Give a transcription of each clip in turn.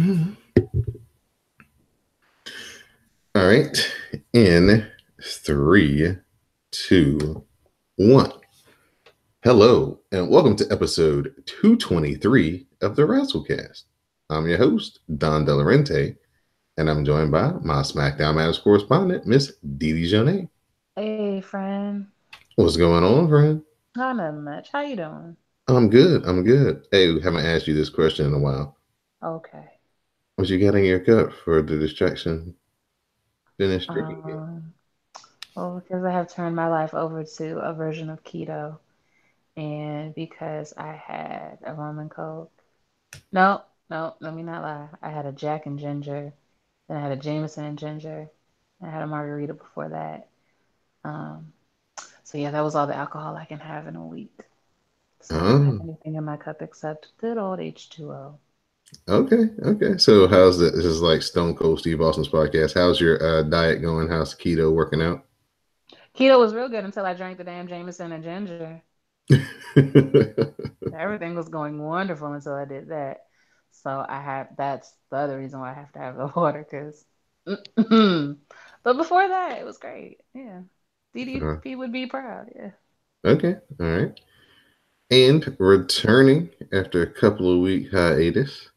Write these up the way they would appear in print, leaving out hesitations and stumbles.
All right. In three, two, one. Hello, and welcome to episode 223 of the WrassleCast. I'm your host, Don Delarente, and I'm joined by my SmackDown Matters correspondent, Miss Didi Jonet. Hey, friend. What's going on, friend? Not nothing much. How you doing? I'm good. I'm good. Hey, we haven't asked you this question in a while. Okay. What you got in your cup for the distraction finish drinking game? Um, well, because I have turned my life over to a version of keto, and because I had a rum and coke. No, no, let me not lie. I had a Jack and ginger, then I had a Jameson and ginger, and I had a margarita before that. Um, so yeah, that was all the alcohol I can have in a week. So I don't have Oh, anything in my cup except good old H2O. okay. Okay. So how's the this is like Stone Cold Steve Austin's podcast. How's your diet going? How's the keto working out? Keto was real good until I drank the damn Jameson and ginger. Everything was going wonderful until I did that. So that's the other reason why I have to have the water, because. But before that, it was great. Yeah. Uh, DDP would be proud. Yeah. okay. All right. And returning after a couple of week hiatus,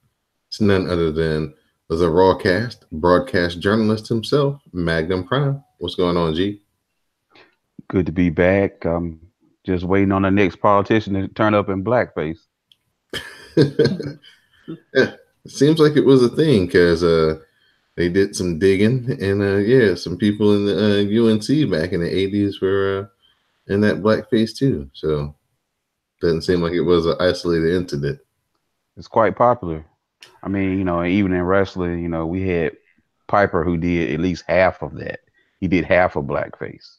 it's none other than the Rawcast broadcast journalist himself, Magnum Prime. What's going on, G? Good to be back. Just waiting on the next politician to turn up in blackface. Yeah, it seems like it was a thing because they did some digging, and yeah, some people in the UNC back in the '80s were in that blackface too. So doesn't seem like it was an isolated incident. It's quite popular. I mean, even in wrestling, we had Piper who did at least half of that. He did half of blackface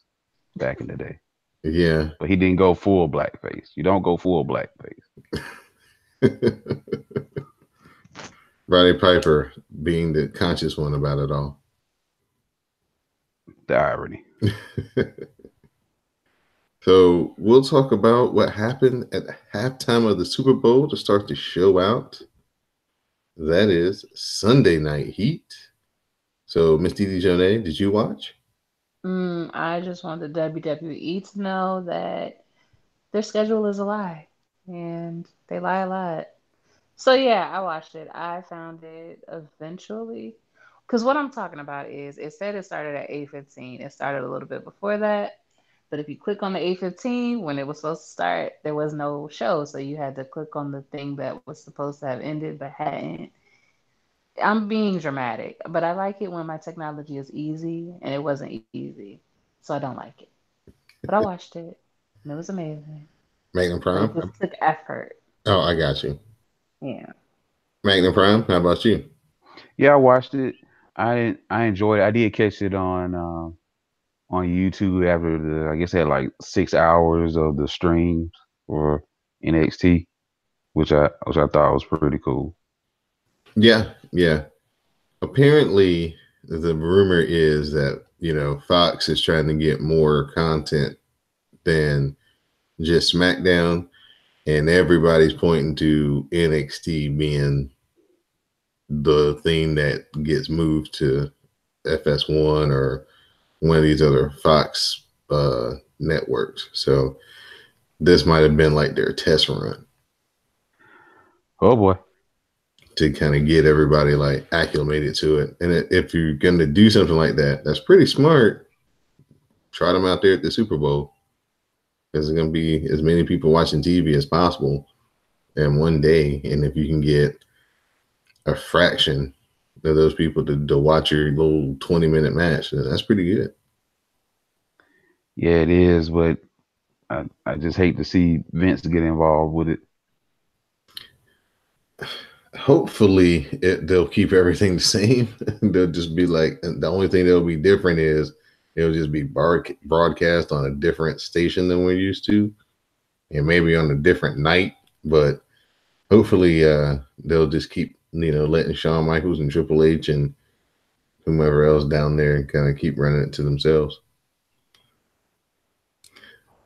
back in the day, Yeah. but he didn't go full blackface. You don't go full blackface. Roddy Piper being the conscious one about it all. The irony. So we'll talk about what happened at halftime of the Super Bowl to start the show out. That is Sunday Night Heat. So, Miss Didi Jonet, did you watch? I just want the WWE to know that their schedule is a lie, and they lie a lot. So yeah, I watched it. I found it eventually. Because what I'm talking about is it said it started at 8:15. It started a little bit before that. But if you click on the 8:15 when it was supposed to start, there was no show. So you had to click on the thing that was supposed to have ended but hadn't. I'm being dramatic, but I like it when my technology is easy, and it wasn't easy. So I don't like it. But I watched it, and it was amazing. Magnum But it Prime? just took effort. Oh, I got you. Yeah. Magnum Prime, how about you? Yeah, I watched it. I enjoyed it. I did catch it on YouTube after I guess they had like 6 hours of the streams for NXT, which I thought was pretty cool. Yeah, yeah. Apparently, the rumor is that, Fox is trying to get more content than just SmackDown, and everybody's pointing to NXT being the thing that gets moved to FS1 or one of these other Fox networks. So this might have been like their test run Oh boy. to kind of get everybody like acclimated to it. And if you're going to do something like that, that's pretty smart. Try them out there at the Super Bowl because there's going to be as many people watching TV as possible in one day. And if you can get a fraction of those people to watch your little 20-minute match, then that's pretty good. Yeah, it is, but I just hate to see Vince get involved with it. Hopefully they'll keep everything the same. They'll just be like, the only thing that'll be different is it'll just be broadcast on a different station than we're used to, and maybe on a different night. But hopefully they'll just keep letting Shawn Michaels and Triple H and whomever else down there kind of keep running it to themselves.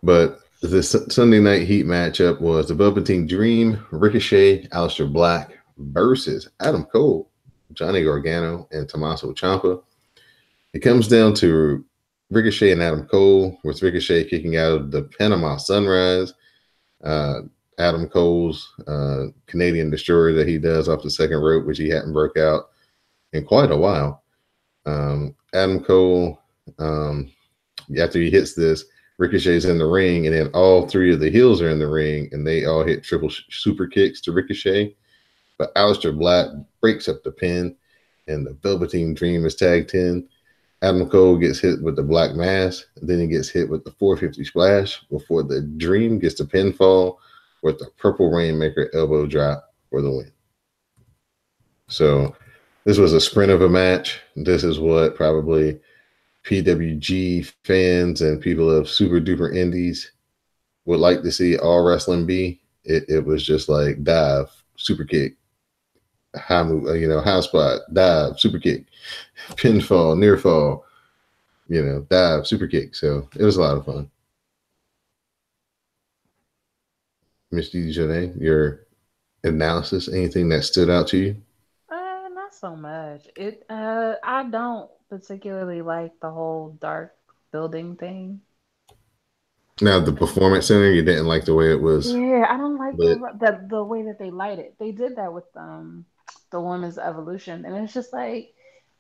But the Sunday Night Heat matchup was the Velveteen Dream, Ricochet, Aleister Black versus Adam Cole. Johnny Gargano and Tommaso Ciampa. It comes down to Ricochet and Adam Cole, with Ricochet kicking out of the Panama Sunrise. Uh, Adam Cole's Canadian Destroyer that he does off the second rope, which he hadn't broke out in quite a while. Adam Cole, after he hits this, Ricochet's in the ring, and then all three of the heels are in the ring, and they all hit triple super kicks to Ricochet. But Aleister Black breaks up the pin, and the Velveteen Dream is tagged in. Adam Cole gets hit with the Black Mass, then he gets hit with the 450 splash before the Dream gets the pinfall with the Purple Rainmaker elbow drop for the win. So this was a sprint of a match. This is what probably PWG fans and people of super duper indies would like to see all wrestling be. It was just like dive, super kick, high move, high spot, dive, super kick, pinfall, near fall, dive, super kick. So it was a lot of fun. Miss Dijonay, your analysis, anything that stood out to you? Not so much. I don't particularly like the whole dark building thing. Now, the Performance Center, you didn't like the way it was Yeah, I don't like lit. the way that they light it. They did that with the women's evolution, and it's just like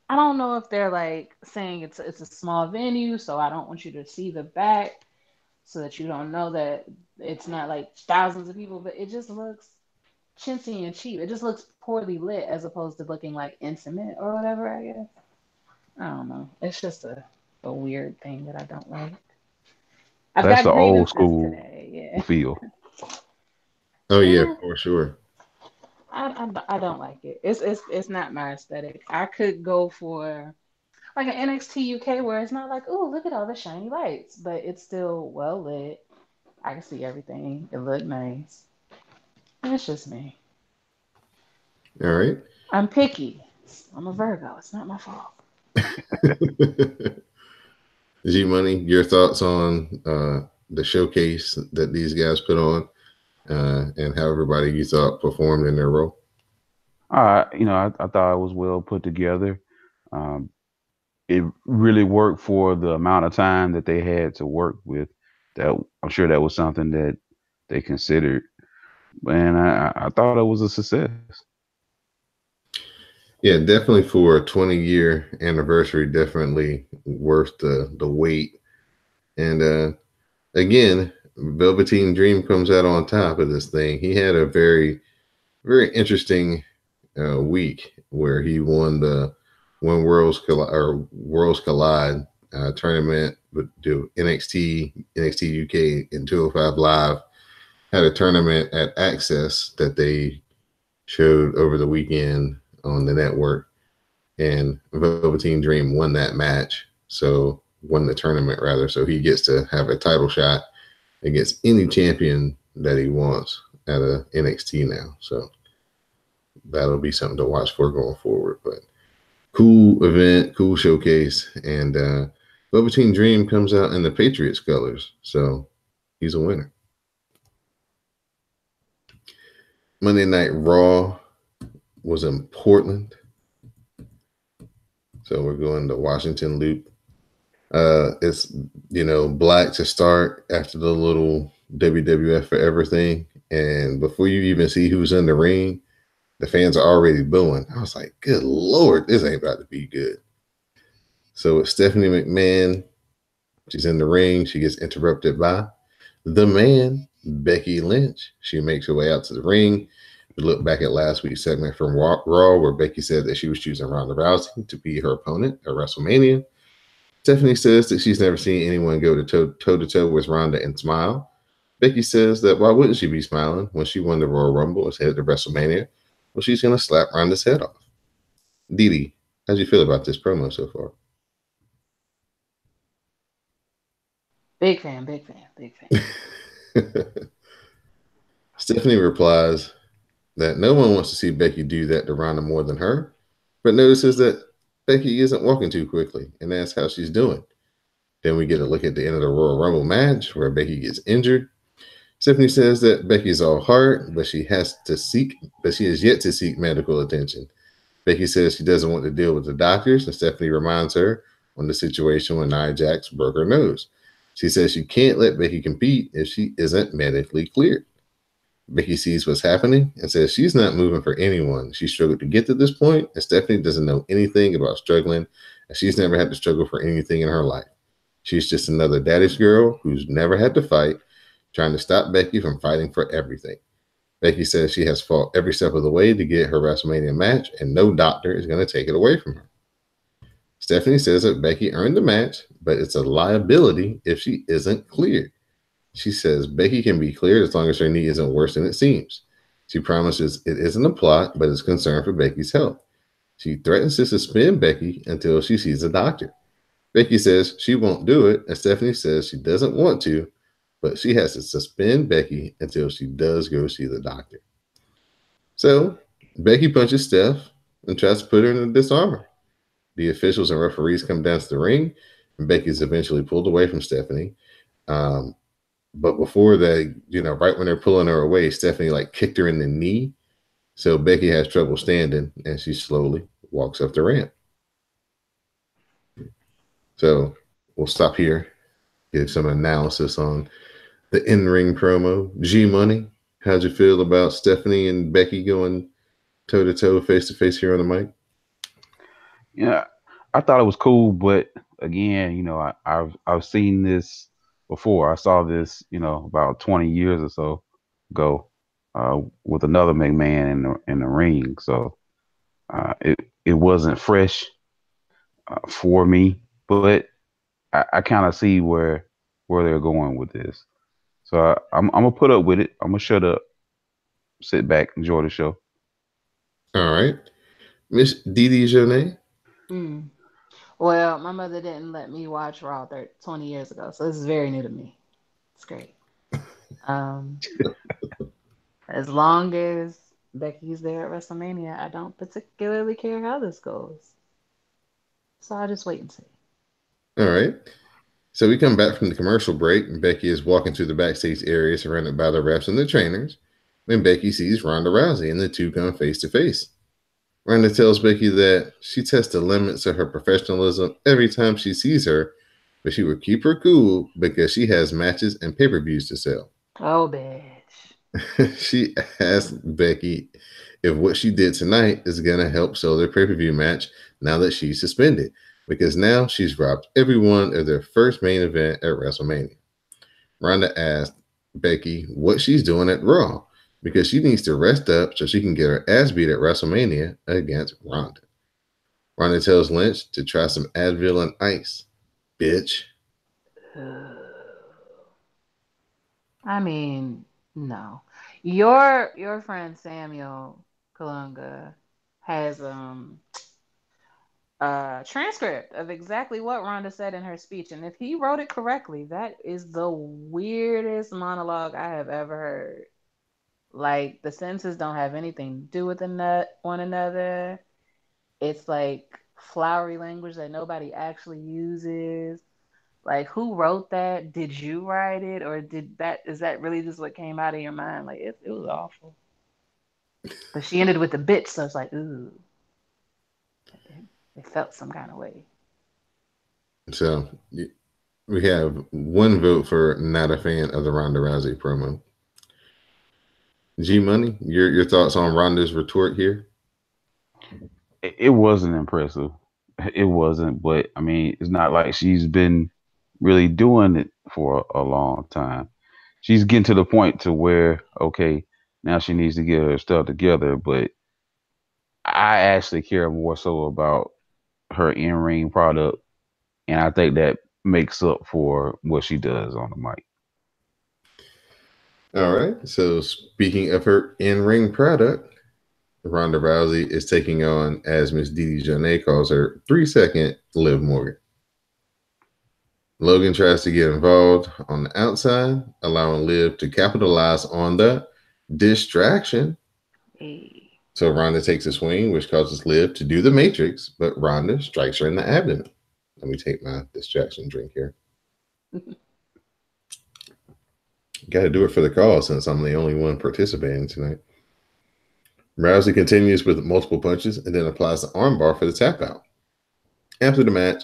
I don't know if they're like saying it's a small venue, so I don't want you to see the back, so that you don't know that it's not like thousands of people, but it just looks chintzy and cheap. It just looks poorly lit as opposed to looking like intimate or whatever, I guess. I don't know. It's just a weird thing that I don't like. I've That's got the old grievances school today. feel. Oh Yeah. yeah, Yeah. for sure. I don't like it. It's not my aesthetic. I could go for like an NXT UK where it's not like, oh, look at all the shiny lights, but it's still well lit. I can see everything. It looked nice. It's just me. All right. I'm picky. I'm a Virgo. It's not my fault. G Money, your thoughts on the showcase that these guys put on, and how everybody you thought performed in their role? I thought it was well put together. Um, it really worked for the amount of time that they had to work with. That I'm sure that was something that they considered, and I thought it was a success. Yeah, definitely for a 20-year anniversary, definitely worth the wait. And again, Velveteen Dream comes out on top of this thing. He had a very, very interesting week where he won the Worlds Collide tournament with the NXT UK, and 205 Live had a tournament at Access that they showed over the weekend on the network, and Velveteen Dream won that match. So won the tournament rather. So he gets to have a title shot against any champion that he wants at a NXT now. So that'll be something to watch for going forward. But cool event, cool showcase, and Velveteen Dream comes out in the Patriots colors, so he's a winner. Monday Night Raw was in Portland, so we're going to Washington Loop. It's black to start after the little WWF Forever thing, and before you even see who's in the ring, the fans are already booing. I was like, good Lord, this ain't about to be good. So it's Stephanie McMahon. She's in the ring. She gets interrupted by the man, Becky Lynch. She makes her way out to the ring. We look back at last week's segment from Raw, where Becky said that she was choosing Ronda Rousey to be her opponent at WrestleMania. Stephanie says that she's never seen anyone go toe to toe with Ronda and smile. Becky says that why wouldn't she be smiling when she won the Royal Rumble and headed to WrestleMania? Well, she's going to slap Ronda's head off. Didi, how do you feel about this promo so far? Big fan, big fan, big fan. Stephanie replies that no one wants to see Becky do that to Ronda more than her, but notices that Becky isn't walking too quickly, and that's how she's doing. Then we get a look at the end of the Royal Rumble match where Becky gets injured. Stephanie says that Becky's all heart, but she has yet to seek medical attention. Becky says she doesn't want to deal with the doctors, and Stephanie reminds her on the situation when Nia Jax broke her nose. She says she can't let Becky compete if she isn't medically cleared. Becky sees what's happening and says she's not moving for anyone. She struggled to get to this point, and Stephanie doesn't know anything about struggling, and she's never had to struggle for anything in her life. She's just another daddy's girl who's never had to fight, trying to stop Becky from fighting for everything. Becky says she has fought every step of the way to get her WrestleMania match, and no doctor is going to take it away from her. Stephanie says that Becky earned the match, but it's a liability if she isn't cleared. She says Becky can be cleared as long as her knee isn't worse than it seems. She promises it isn't a plot, but is concerned for Becky's health. She threatens to suspend Becky until she sees a doctor. Becky says she won't do it, and Stephanie says she doesn't want to, but she has to suspend Becky until she does go see the doctor. So Becky punches Steph and tries to put her in a disarmor. The officials and referees come down to the ring, and Becky's eventually pulled away from Stephanie. Um, but before that, right when they're pulling her away, Stephanie like kicked her in the knee. So Becky has trouble standing, and she slowly walks up the ramp. So we'll stop here, give some analysis on the in-ring promo. G Money, how'd you feel about Stephanie and Becky going toe to toe, face to face here on the mic? Yeah, I thought it was cool, but again, I've seen this before. I saw this, about 20 years or so ago, with another McMahon in the ring. So it wasn't fresh for me, but I kind of see where they're going with this. So I'm gonna put up with it. I'm gonna shut up, sit back, enjoy the show. All right. Miss Didi Jonay. Mm. Well, my mother didn't let me watch Raw 20 years ago, so this is very new to me. It's great. Um, as long as Becky's there at WrestleMania, I don't particularly care how this goes. So I'll just wait and see. All right. So we come back from the commercial break, and Becky is walking through the backstage area surrounded by the refs and the trainers when Becky sees Ronda Rousey, and the two come face to face. Ronda tells Becky that she tests the limits of her professionalism every time she sees her, but she will keep her cool because she has matches and pay-per-views to sell. Oh, bitch. She asked Becky if what she did tonight is going to help sell their pay-per-view match now that she's suspended, because now she's robbed everyone of their first main event at WrestleMania. Ronda asked Becky what she's doing at Raw because she needs to rest up so she can get her ass beat at WrestleMania against Ronda. Ronda tells Lynch to try some Advil and ice. Bitch. I mean, no. Your friend Samuel Kalunga has a transcript of exactly what Rhonda said in her speech, and if he wrote it correctly, that is the weirdest monologue I have ever heard. Like the sentences don't have anything to do with one another. It's like flowery language that nobody actually uses. Like, who wrote that? Did you write it, or is that really just what came out of your mind? Like, it was awful. But she ended with the bitch, so it's like, ooh, it felt some kind of way. So we have one vote for not a fan of the Ronda Rousey promo. G Money, your thoughts on Ronda's retort here? It wasn't impressive. It wasn't, but I mean, it's not like she's been really doing it for a long time. She's getting to the point to where, okay, now she needs to get her stuff together. But I actually care more so about her in-ring product, and I think that makes up for what she does on the mic. All right. So speaking of her in-ring product, Ronda Rousey is taking on, as Miss Didi Jonay calls her, 3-second Liv Morgan. Logan tries to get involved on the outside, allowing Liv to capitalize on the distraction. Hey. So Ronda takes a swing, which causes Liv to do the Matrix, but Ronda strikes her in the abdomen. Let me take my distraction drink here. Got to do it for the cause since I'm the only one participating tonight. Rousey continues with multiple punches and then applies the armbar for the tap out. After the match,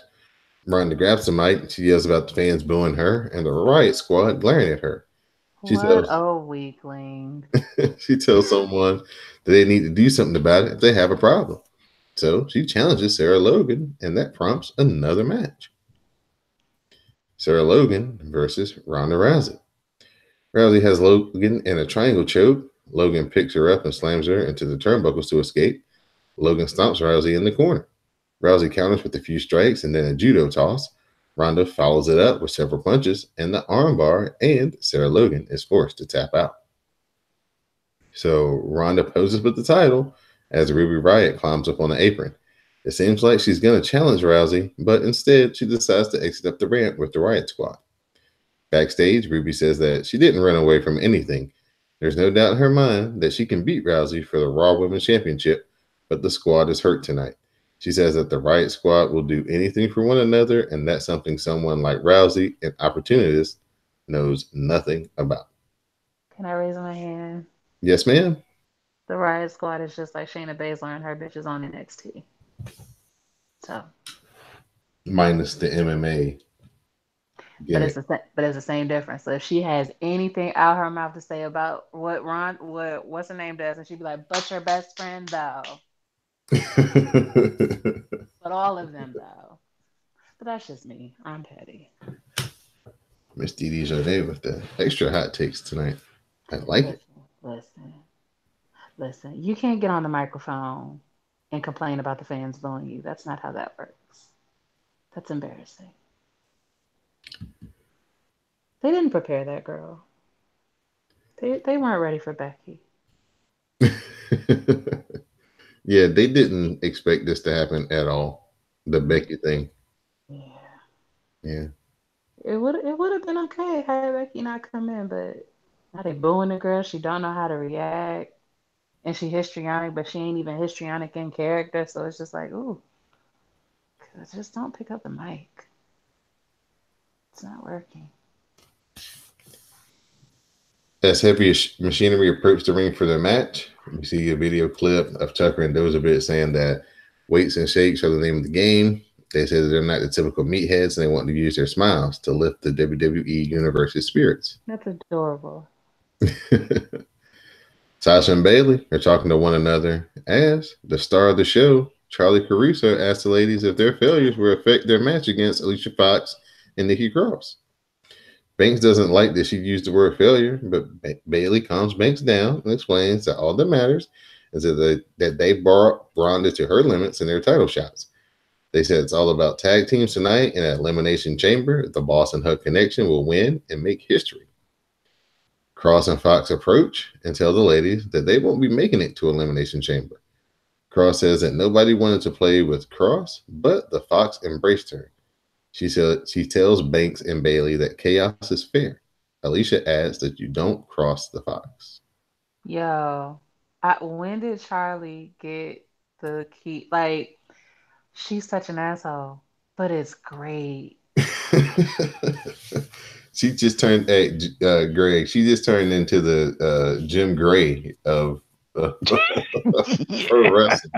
Ronda grabs the mic and she yells about the fans booing her and the Riot Squad glaring at her. She What tells a weakling. she tells someone that they need to do something about it if they have a problem. So she challenges Sarah Logan, and that prompts another match. Sarah Logan versus Ronda Rousey. Rousey has Logan in a triangle choke. Logan picks her up and slams her into the turnbuckles to escape. Logan stomps Rousey in the corner. Rousey counters with a few strikes and then a judo toss. Ronda follows it up with several punches and the armbar, and Sarah Logan is forced to tap out. So Ronda poses with the title as Ruby Riott climbs up on the apron. It seems like she's going to challenge Rousey, but instead she decides to exit up the ramp with the Riot Squad. Backstage, Ruby says that she didn't run away from anything. There's no doubt in her mind that she can beat Rousey for the Raw Women's Championship, but the squad is hurt tonight. She says that the Riot Squad will do anything for one another, and that's something someone like Rousey, an opportunist, knows nothing about. Can I raise my hand? Yes, ma'am. The Riot Squad is just like Shayna Baszler and her bitches on NXT. So, Minus the MMA but it's gimmick. the same difference. So if she has anything out her mouth to say about what's her name does, and she'd be like, "But your best friend though." But all of them though. But that's just me. I'm petty. Miss Dee Jade with the extra hot takes tonight. I like it. Listen, listen. You can't get on the microphone and complain about the fans booing you. That's not how that works. That's embarrassing. They didn't prepare that girl. They weren't ready for Becky. Yeah, they didn't expect this to happen at all. The Becky thing. Yeah. Yeah. It would have been okay had Becky not come in, but now they booing the girl. She don't know how to react, and she histrionic, but she ain't even histrionic in character. So it's just like, ooh, just don't pick up the mic. It's not working. As Heavy Machinery approached the ring for their match, we see a video clip of Tucker and Dozabit saying that weights and shakes are the name of the game. They say that they're not the typical meatheads and they want to use their smiles to lift the WWE Universe's spirits. That's adorable. Sasha and Bailey are talking to one another as the star of the show, Charlie Caruso, asked the ladies if their failures will affect their match against Alicia Fox and Nikki Cross. Banks doesn't like that she used the word failure, but Bailey calms Banks down and explains that all that matters is that they brought Ronda to her limits in their title shots. They said it's all about tag teams tonight in an Elimination Chamber. The Boss and Hug connection will win and make history. Cross and Fox approach and tell the ladies that they won't be making it to Elimination Chamber. Cross says that nobody wanted to play with Cross, but the Fox embraced her. She tells Banks and Bailey that chaos is fair. Alicia adds that you don't cross the Fox. Yo, when did Charlie get the key? Like, she's such an asshole, but it's great. She just turned Greg. She just turned into the Jim Gray of pro wrestling.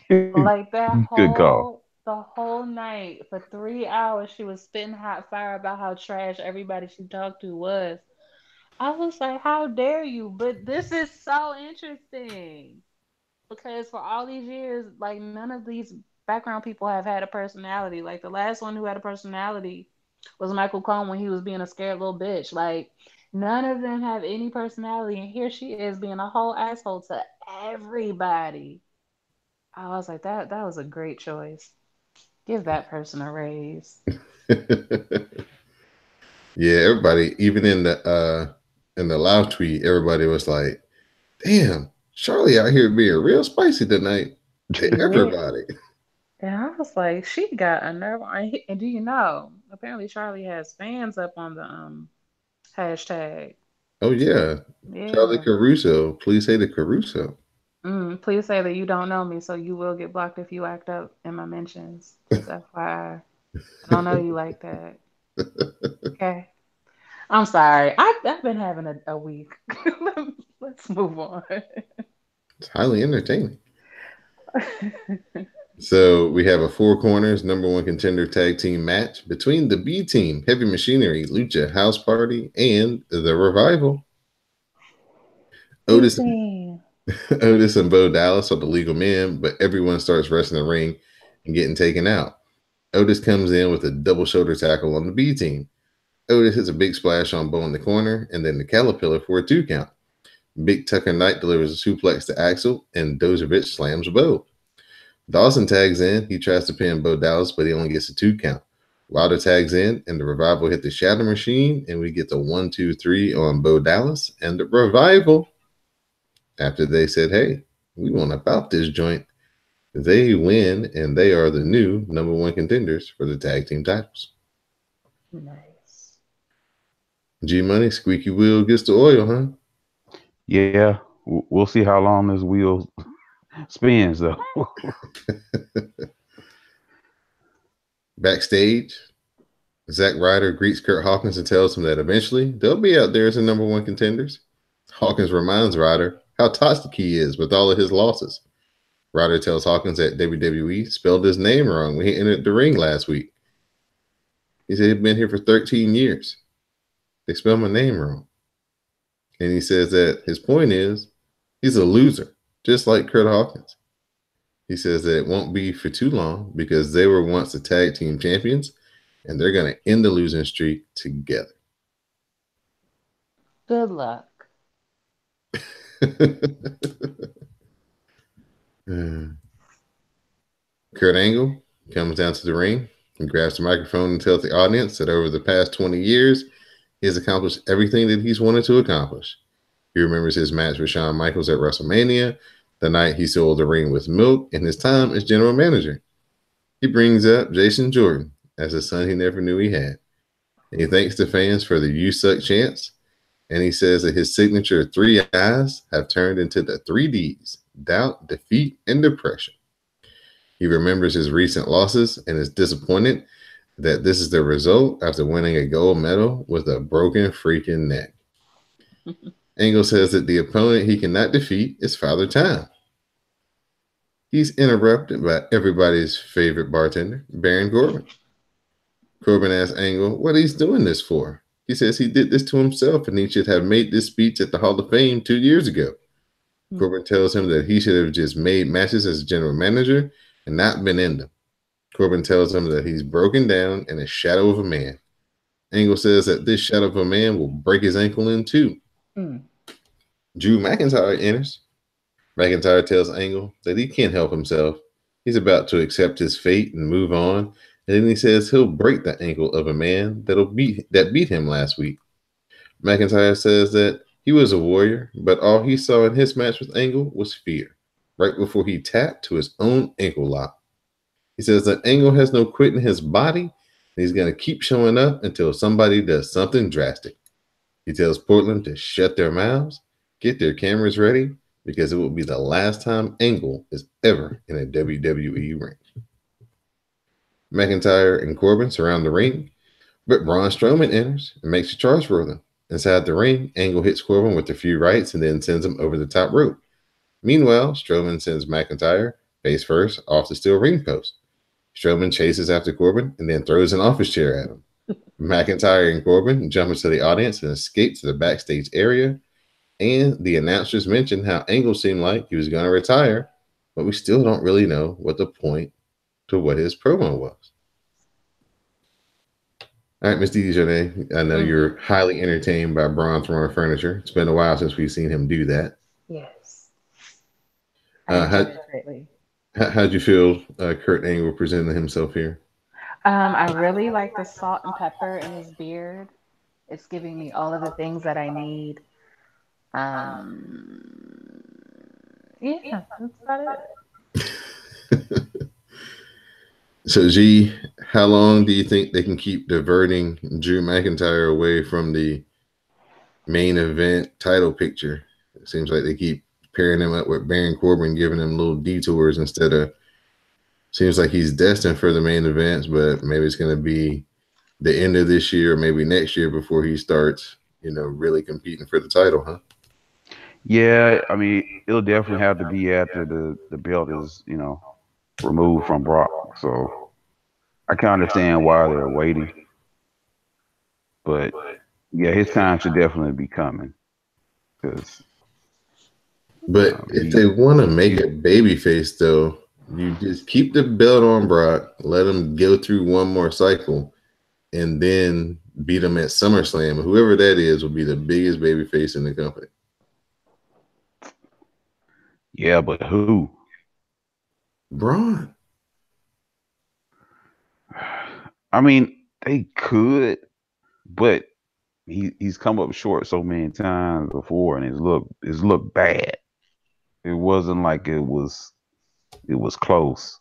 Like that Good call. the whole night for 3 hours, she was spitting hot fire about how trash everybody she talked to was. I was like, how dare you? But this is so interesting because for all these years, like none of these background people have had a personality. Like the last one who had a personality was Michael Cohen when he was being a scared little bitch. Like none of them have any personality, and here she is being a whole asshole to everybody. I was like, that was a great choice. Give that person a raise. Yeah, everybody, even in the live tweet, everybody was like, "Damn, Charlie out here being real spicy tonight." To Yeah. everybody. And I was like, she got a nerve. And do you know? Apparently, Charlie has fans up on the hashtag. Oh yeah, Charlie Yeah. Caruso. Please say the Caruso. Please say that you don't know me, so you will get blocked if you act up in my mentions. Just FYI. I don't know you like that. Okay. I'm sorry. I've been having a week. Let's move on. It's highly entertaining. So we have a four corners number one contender tag team match between the B team, Heavy Machinery, Lucha House Party, and the Revival. Otis, B-Team. Otis and Bo Dallas are the legal men, but everyone starts wrestling the ring and getting taken out. Otis comes in with a double shoulder tackle on the B team. Otis hits a big splash on Bo in the corner and then the Caterpillar for a 2 count. Big Tucker Knight delivers a suplex to Axel and Dozovich slams Bo. Dawson tags in. He tries to pin Bo Dallas, but he only gets a 2 count. Wilder tags in, and the Revival hit the Shadow Machine, and we get the 1-2-3 on Bo Dallas and the Revival. After they said, hey, we want about this joint, they win, and they are the new number one contenders for the tag team titles. Nice. G Money, squeaky wheel gets the oil, huh? Yeah, we'll see how long this wheel spins, though. Backstage, Zack Ryder greets Kurt Hawkins and tells him that eventually they'll be out there as the number one contenders. Hawkins reminds Ryder how toxic he is with all of his losses. Ryder tells Hawkins that WWE spelled his name wrong when he entered the ring last week. He said he'd been here for 13 years. They spelled my name wrong. And he says that his point is he's a loser, just like Kurt Hawkins. He says that it won't be for too long because they were once the tag team champions and they're going to end the losing streak together. Good luck. Kurt Angle comes down to the ring and grabs the microphone and tells the audience that over the past 20 years, he has accomplished everything that he's wanted to accomplish. He remembers his match with Shawn Michaels at WrestleMania, the night he sold the ring with Milk, and his time as general manager. He brings up Jason Jordan as a son he never knew he had. And he thanks the fans for the "You Suck" chants. And he says that his signature 3 I's have turned into the 3 D's: doubt, defeat, and depression. He remembers his recent losses and is disappointed that this is the result after winning a gold medal with a broken freaking neck. Angle says that the opponent he cannot defeat is Father Time. He's interrupted by everybody's favorite bartender, Baron Corbin. Corbin asks Angle what he's doing this for. He says he did this to himself and he should have made this speech at the Hall of Fame 2 years ago. Corbin tells him that he should have just made matches as a general manager and not been in them. Corbin tells him that he's broken down in a shadow of a man. Angle says that this shadow of a man will break his ankle in two. Drew McIntyre enters. McIntyre tells Angle that he can't help himself. He's about to accept his fate and move on. And then he says he'll break the ankle of a man that beat him last week. McIntyre says that he was a warrior, but all he saw in his match with Angle was fear, right before he tapped to his own ankle lock. He says that Angle has no quit in his body, and he's going to keep showing up until somebody does something drastic. He tells Portland to shut their mouths, get their cameras ready, because it will be the last time Angle is ever in a WWE ring. McIntyre and Corbin surround the ring, but Braun Strowman enters and makes a charge for them. Inside the ring, Angle hits Corbin with a few rights and then sends him over the top rope. Meanwhile, Strowman sends McIntyre face first off the steel ring post. Strowman chases after Corbin and then throws an office chair at him. McIntyre and Corbin jump into the audience and escape to the backstage area. And the announcers mentioned how Angle seemed like he was going to retire, but we still don't really know what the point to what his promo was. All right, Ms. Dijonay, I know you're highly entertained by Braun throwing furniture. It's been a while since we've seen him do that. Yes. How'd you feel Kurt Angle presenting himself here? I really like the salt and pepper in his beard. It's giving me all of the things that I need. Yeah, that's about it. So, G, how long do you think they can keep diverting Drew McIntyre away from the main event title picture? It seems like they keep pairing him up with Baron Corbin, giving him little detours instead of. Seems like he's destined for the main events, but maybe it's going to be the end of this year, or maybe next year before he starts, really competing for the title, huh? Yeah, I mean, it'll definitely have to be after the belt is, removed from Brock. So I can understand why they're waiting, but yeah, his time should definitely be coming because But if he they want to make he's a baby face, though, you just keep the belt on Brock, let him go through one more cycle, and then beat him at SummerSlam. Whoever that is will be the biggest baby face in the company. yeah, but who? Braun. I mean, they could, but he's come up short so many times before, and his look bad. It wasn't like it was close.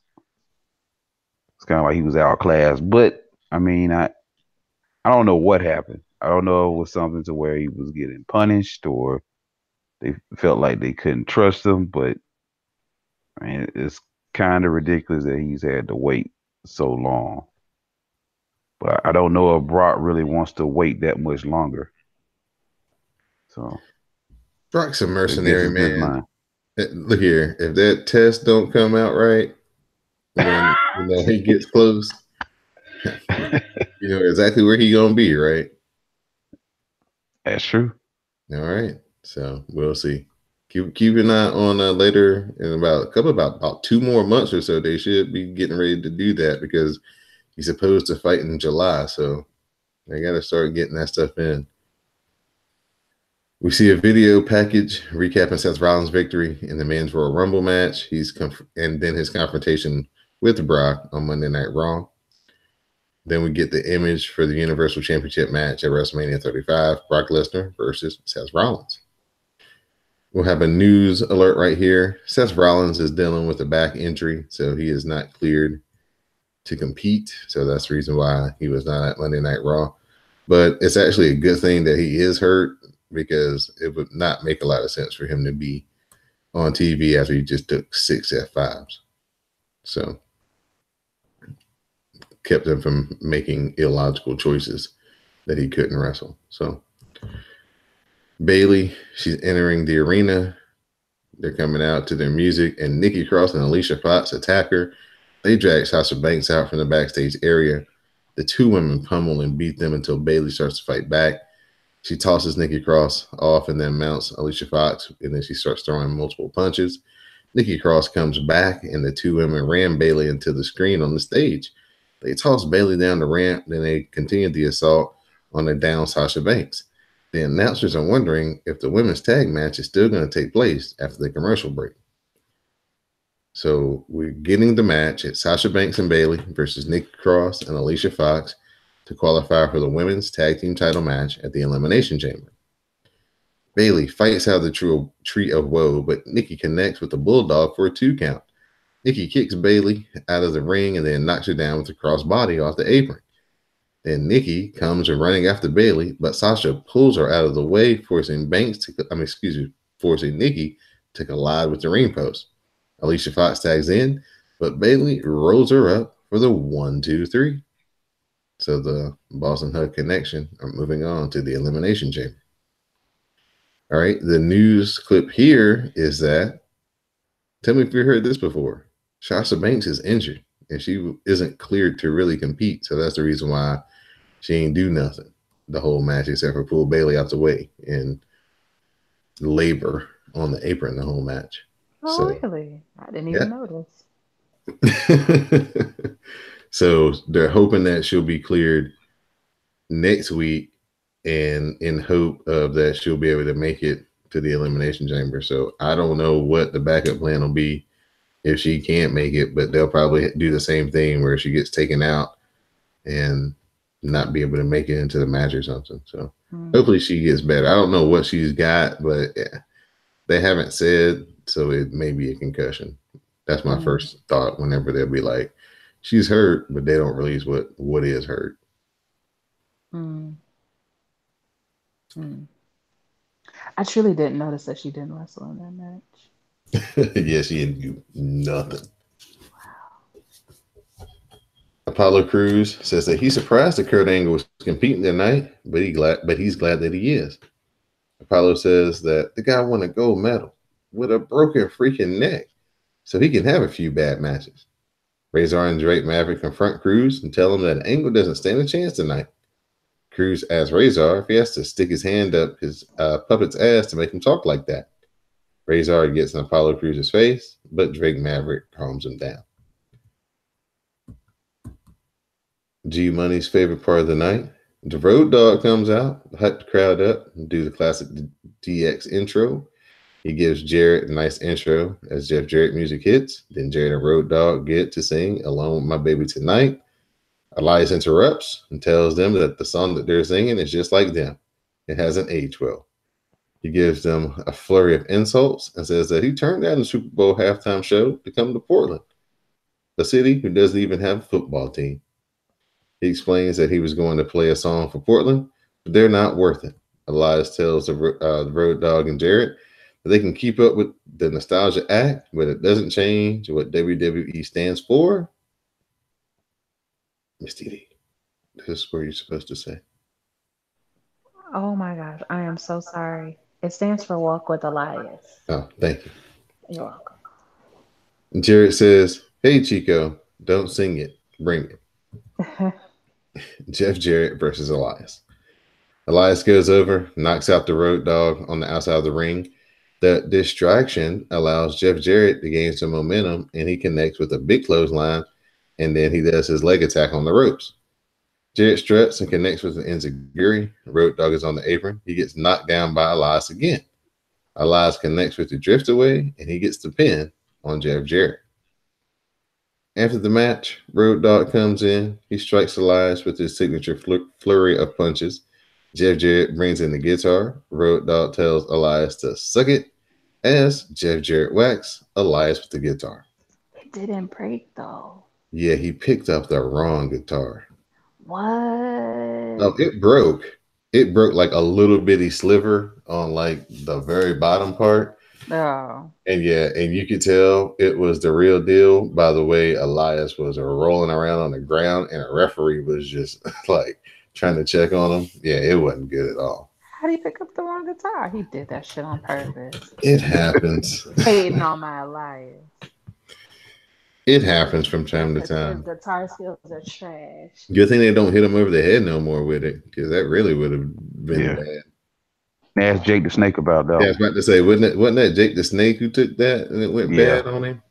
It's kind of like he was outclassed. But I mean, I don't know what happened. I don't know if it was something to where he was getting punished or they felt like they couldn't trust him. But I mean, it's kind of ridiculous that he's had to wait so long. But I don't know if Brock really wants to wait that much longer. So Brock's a I guess mercenary, it's just man. mine. Look here, if that test don't come out right when he gets close, you know exactly where he gonna be, right? That's true. All right. So we'll see. Keep an eye on later in about 2 more months or so. They should be getting ready to do that because he's supposed to fight in July. So they got to start getting that stuff in. We see a video package recapping Seth Rollins' victory in the Men's Royal Rumble match. And then his confrontation with Brock on Monday Night Raw. Then we get the image for the Universal Championship match at WrestleMania 35, Brock Lesnar versus Seth Rollins. We'll have a news alert right here. Seth Rollins is dealing with a back injury, so he is not cleared to compete. So that's the reason why he was not at Monday Night Raw. But it's actually a good thing that he is hurt because it would not make a lot of sense for him to be on TV after he just took 6 F5s. So kept him from making illogical choices that he couldn't wrestle. So Bailey, she's entering the arena. They're coming out to their music, and Nikki Cross and Alicia Fox attack her. They drag Sasha Banks out from the backstage area. The two women pummel and beat them until Bailey starts to fight back. She tosses Nikki Cross off and then mounts Alicia Fox, and then she starts throwing multiple punches. Nikki Cross comes back, and the two women ram Bailey into the screen on the stage. They toss Bailey down the ramp, then they continue the assault on the down Sasha Banks. The announcers are wondering if the women's tag match is still going to take place after the commercial break. So we're getting the match at Sasha Banks and Bailey versus Nikki Cross and Alicia Fox to qualify for the women's tag team title match at the Elimination Chamber. Bailey fights out of the tree of woe, but Nikki connects with the Bulldog for a 2 count. Nikki kicks Bailey out of the ring and then knocks her down with a crossbody off the apron. Then Nikki comes running after Bailey, but Sasha pulls her out of the way, forcing Nikki to collide with the ring post. Alicia Fox tags in, but Bailey rolls her up for the 1-2-3. So the Boss and Hug connection are moving on to the Elimination Chamber. All right, the news clip here is that, tell me if you heard this before, Sasha Banks is injured and she isn't cleared to really compete. So that's the reason why she ain't do nothing the whole match except for pull Bailey out the way and labor on the apron the whole match. Oh, So, really? I didn't yeah. even notice. So they're hoping that she'll be cleared next week and in hope of that she'll be able to make it to the Elimination Chamber. So I don't know what the backup plan will be if she can't make it, but they'll probably do the same thing where she gets taken out and not be able to make it into the match or something. So hopefully she gets better. I don't know what she's got, but yeah, they haven't said, so it may be a concussion. That's my first thought whenever they'll be like, she's hurt, but they don't release what is hurt. I truly didn't notice that she didn't wrestle in that match. Yeah, she didn't do nothing. Apollo Crews says that he's surprised that Kurt Angle was competing tonight, but he's glad that he is. Apollo says that the guy won a gold medal with a broken freaking neck, so he can have a few bad matches. Razor and Drake Maverick confront Cruz and tell him that Angle doesn't stand a chance tonight. Cruz asks Razor if he has to stick his hand up his puppet's ass to make him talk like that. Razor gets in Apollo Cruz's face, but Drake Maverick calms him down. G Money's favorite part of the night. The Road Dogg comes out, hype the crowd up, and do the classic DX intro. He gives Jarrett a nice intro as Jeff Jarrett music hits. Then Jarrett and Road Dogg get to sing Alone with My Baby Tonight. Elias interrupts and tells them that the song that they're singing is just like them. It hasn't aged well. He gives them a flurry of insults and says that he turned down the Super Bowl halftime show to come to Portland, a city who doesn't even have a football team. He explains that he was going to play a song for Portland, but they're not worth it. Elias tells the Road Dogg and Jarrett that they can keep up with the nostalgia act, but it doesn't change what WWE stands for. Miss Didi, this is where you're supposed to say. Oh my gosh, I am so sorry. It stands for Walk with Elias. Oh, thank you. You're welcome. Jarrett says, "Hey, Chico, don't sing it. Bring it." Jeff Jarrett versus Elias. Elias goes over, knocks out the Road Dogg on the outside of the ring. The distraction allows Jeff Jarrett to gain some momentum, and he connects with a big clothesline, and then he does his leg attack on the ropes. Jarrett struts and connects with an enziguri. Road Dogg is on the apron. He gets knocked down by Elias again. Elias connects with the drift away, and he gets the pin on Jeff Jarrett. After the match, Road Dogg comes in. He strikes Elias with his signature flurry of punches. Jeff Jarrett brings in the guitar. Road Dogg tells Elias to suck it as Jeff Jarrett whacks Elias with the guitar. It didn't break though. Yeah, he picked up the wrong guitar. What? Oh, it broke. It broke like a little bitty sliver on like the very bottom part. Oh. And yeah, and you could tell it was the real deal by the way Elias was rolling around on the ground and a referee was just like trying to check on him. Yeah, it wasn't good at all. How did he pick up the wrong guitar? He did that shit on purpose. It happens. Hating on my Elias. It happens from time to time. His guitar skills are trash. Good thing they don't hit him over the head no more with it, because that really would have been bad. Ask Jake the Snake about that. Yeah, I was about to say, wasn't that Jake the Snake who took that and it went bad on him?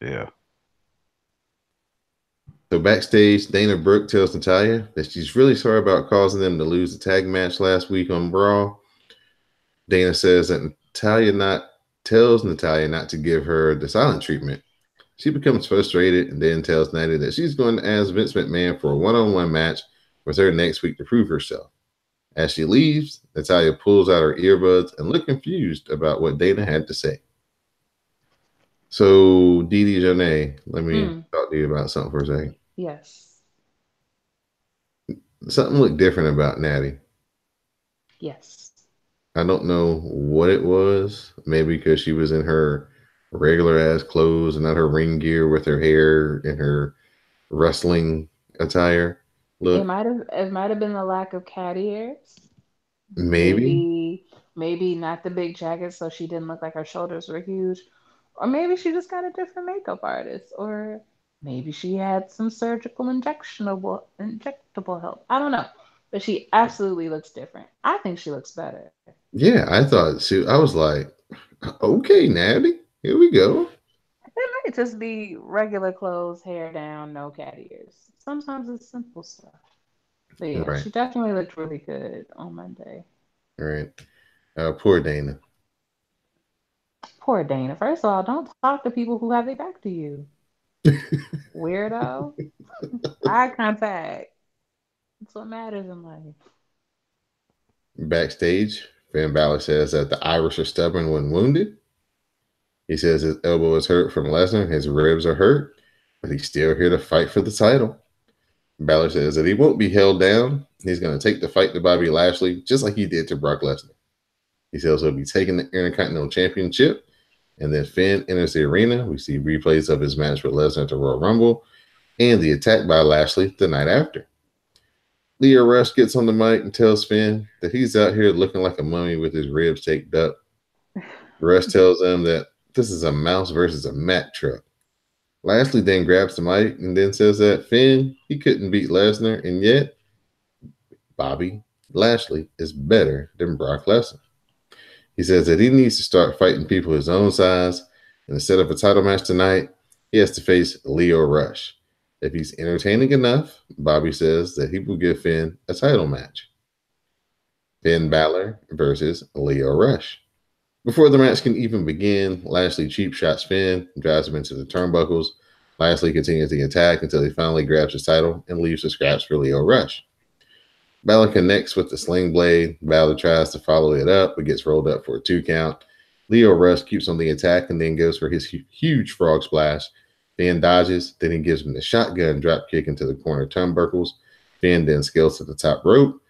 Yeah. So backstage, Dana Brooke tells Natalya that she's really sorry about causing them to lose the tag match last week on Raw. Dana says that tells Natalya not to give her the silent treatment. She becomes frustrated and then tells Natty that she's going to ask Vince McMahon for a one-on-one match with her next week to prove herself. As she leaves, Natalya pulls out her earbuds and looks confused about what Dana had to say. So, Didi Jonay, let me talk to you about something for a second. Yes. Something looked different about Natty. Yes. I don't know what it was. Maybe because she was in her regular ass clothes and not her ring gear with her hair and her wrestling attire. Look, it might have been the lack of cat ears. Maybe not the big jacket, so she didn't look like her shoulders were huge. Or maybe she just got a different makeup artist. Or maybe she had some surgical injectable help. I don't know. But she absolutely looks different. I think she looks better. Yeah, I was like, okay, Natty, here we go. It might just be regular clothes, hair down, no cat ears. Sometimes it's simple stuff. But yeah, Right. She definitely looked really good on Monday. All right. Poor Dana. Poor Dana. First of all, don't talk to people who have their back to you. Weirdo. Eye contact. That's what matters in life. Backstage, Finn Balor says that the Irish are stubborn when wounded. He says his elbow is hurt from Lesnar, his ribs are hurt, but he's still here to fight for the title. Balor says that he won't be held down. He's going to take the fight to Bobby Lashley, just like he did to Brock Lesnar. He says he'll be taking the Intercontinental Championship, and then Finn enters the arena. We see replays of his match with Lesnar at the Royal Rumble and the attack by Lashley the night after. Leo Rush gets on the mic and tells Finn that he's out here looking like a mummy with his ribs taped up. Rush tells him that this is a mouse versus a Mack truck. Lashley then grabs the mic and then says that Finn, he couldn't beat Lesnar, and yet Bobby Lashley is better than Brock Lesnar. He says that he needs to start fighting people his own size, and instead of a title match tonight, he has to face Leo Rush. If he's entertaining enough, Bobby says that he will give Finn a title match. Finn Balor versus Leo Rush. Before the match can even begin, Lashley cheap shots Finn and drives him into the turnbuckles. Lashley continues the attack until he finally grabs his title and leaves the scraps for Leo Rush. Balor connects with the sling blade. Balor tries to follow it up, but gets rolled up for a 2 count. Leo Rush keeps on the attack and then goes for his huge frog splash. Finn dodges, then he gives him the shotgun drop kick into the corner turnbuckles. Finn then scales to the top rope.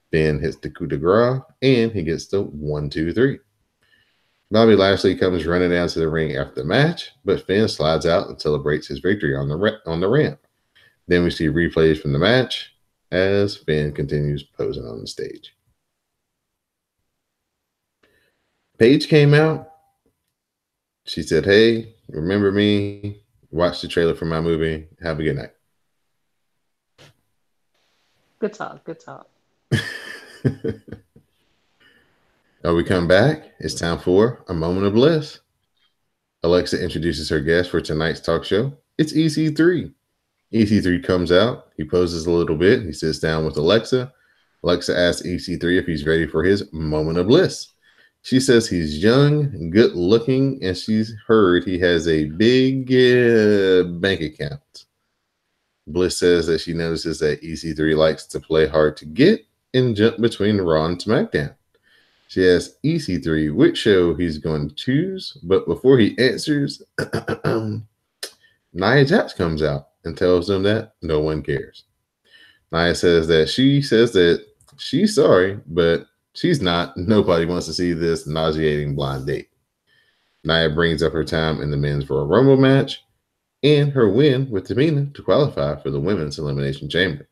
Finn hits the coup de grace, and he gets the 1-2-3. Bobby Lashley comes running down to the ring after the match, but Finn slides out and celebrates his victory on the ramp. Then we see replays from the match as Finn continues posing on the stage. Paige came out. She said, "Hey, remember me? Watch the trailer for my movie. Have a good night." Good talk. Good talk. We come back. It's time for a moment of bliss. Alexa introduces her guest for tonight's talk show. It's EC3. EC3 comes out. He poses a little bit. He sits down with Alexa. Alexa asks EC3 if he's ready for his moment of bliss. She says he's young, good looking, and she's heard he has a big bank account. Bliss says that she notices that EC3 likes to play hard to get and jump between Raw and SmackDown. She asks EC3 which show he's going to choose, but before he answers, Nia Jax comes out and tells him that no one cares. Nia says that she's sorry, but she's not. Nobody wants to see this nauseating blind date. Nia brings up her time in the men's Royal Rumble match and her win with Tamina to qualify for the women's Elimination Chamber.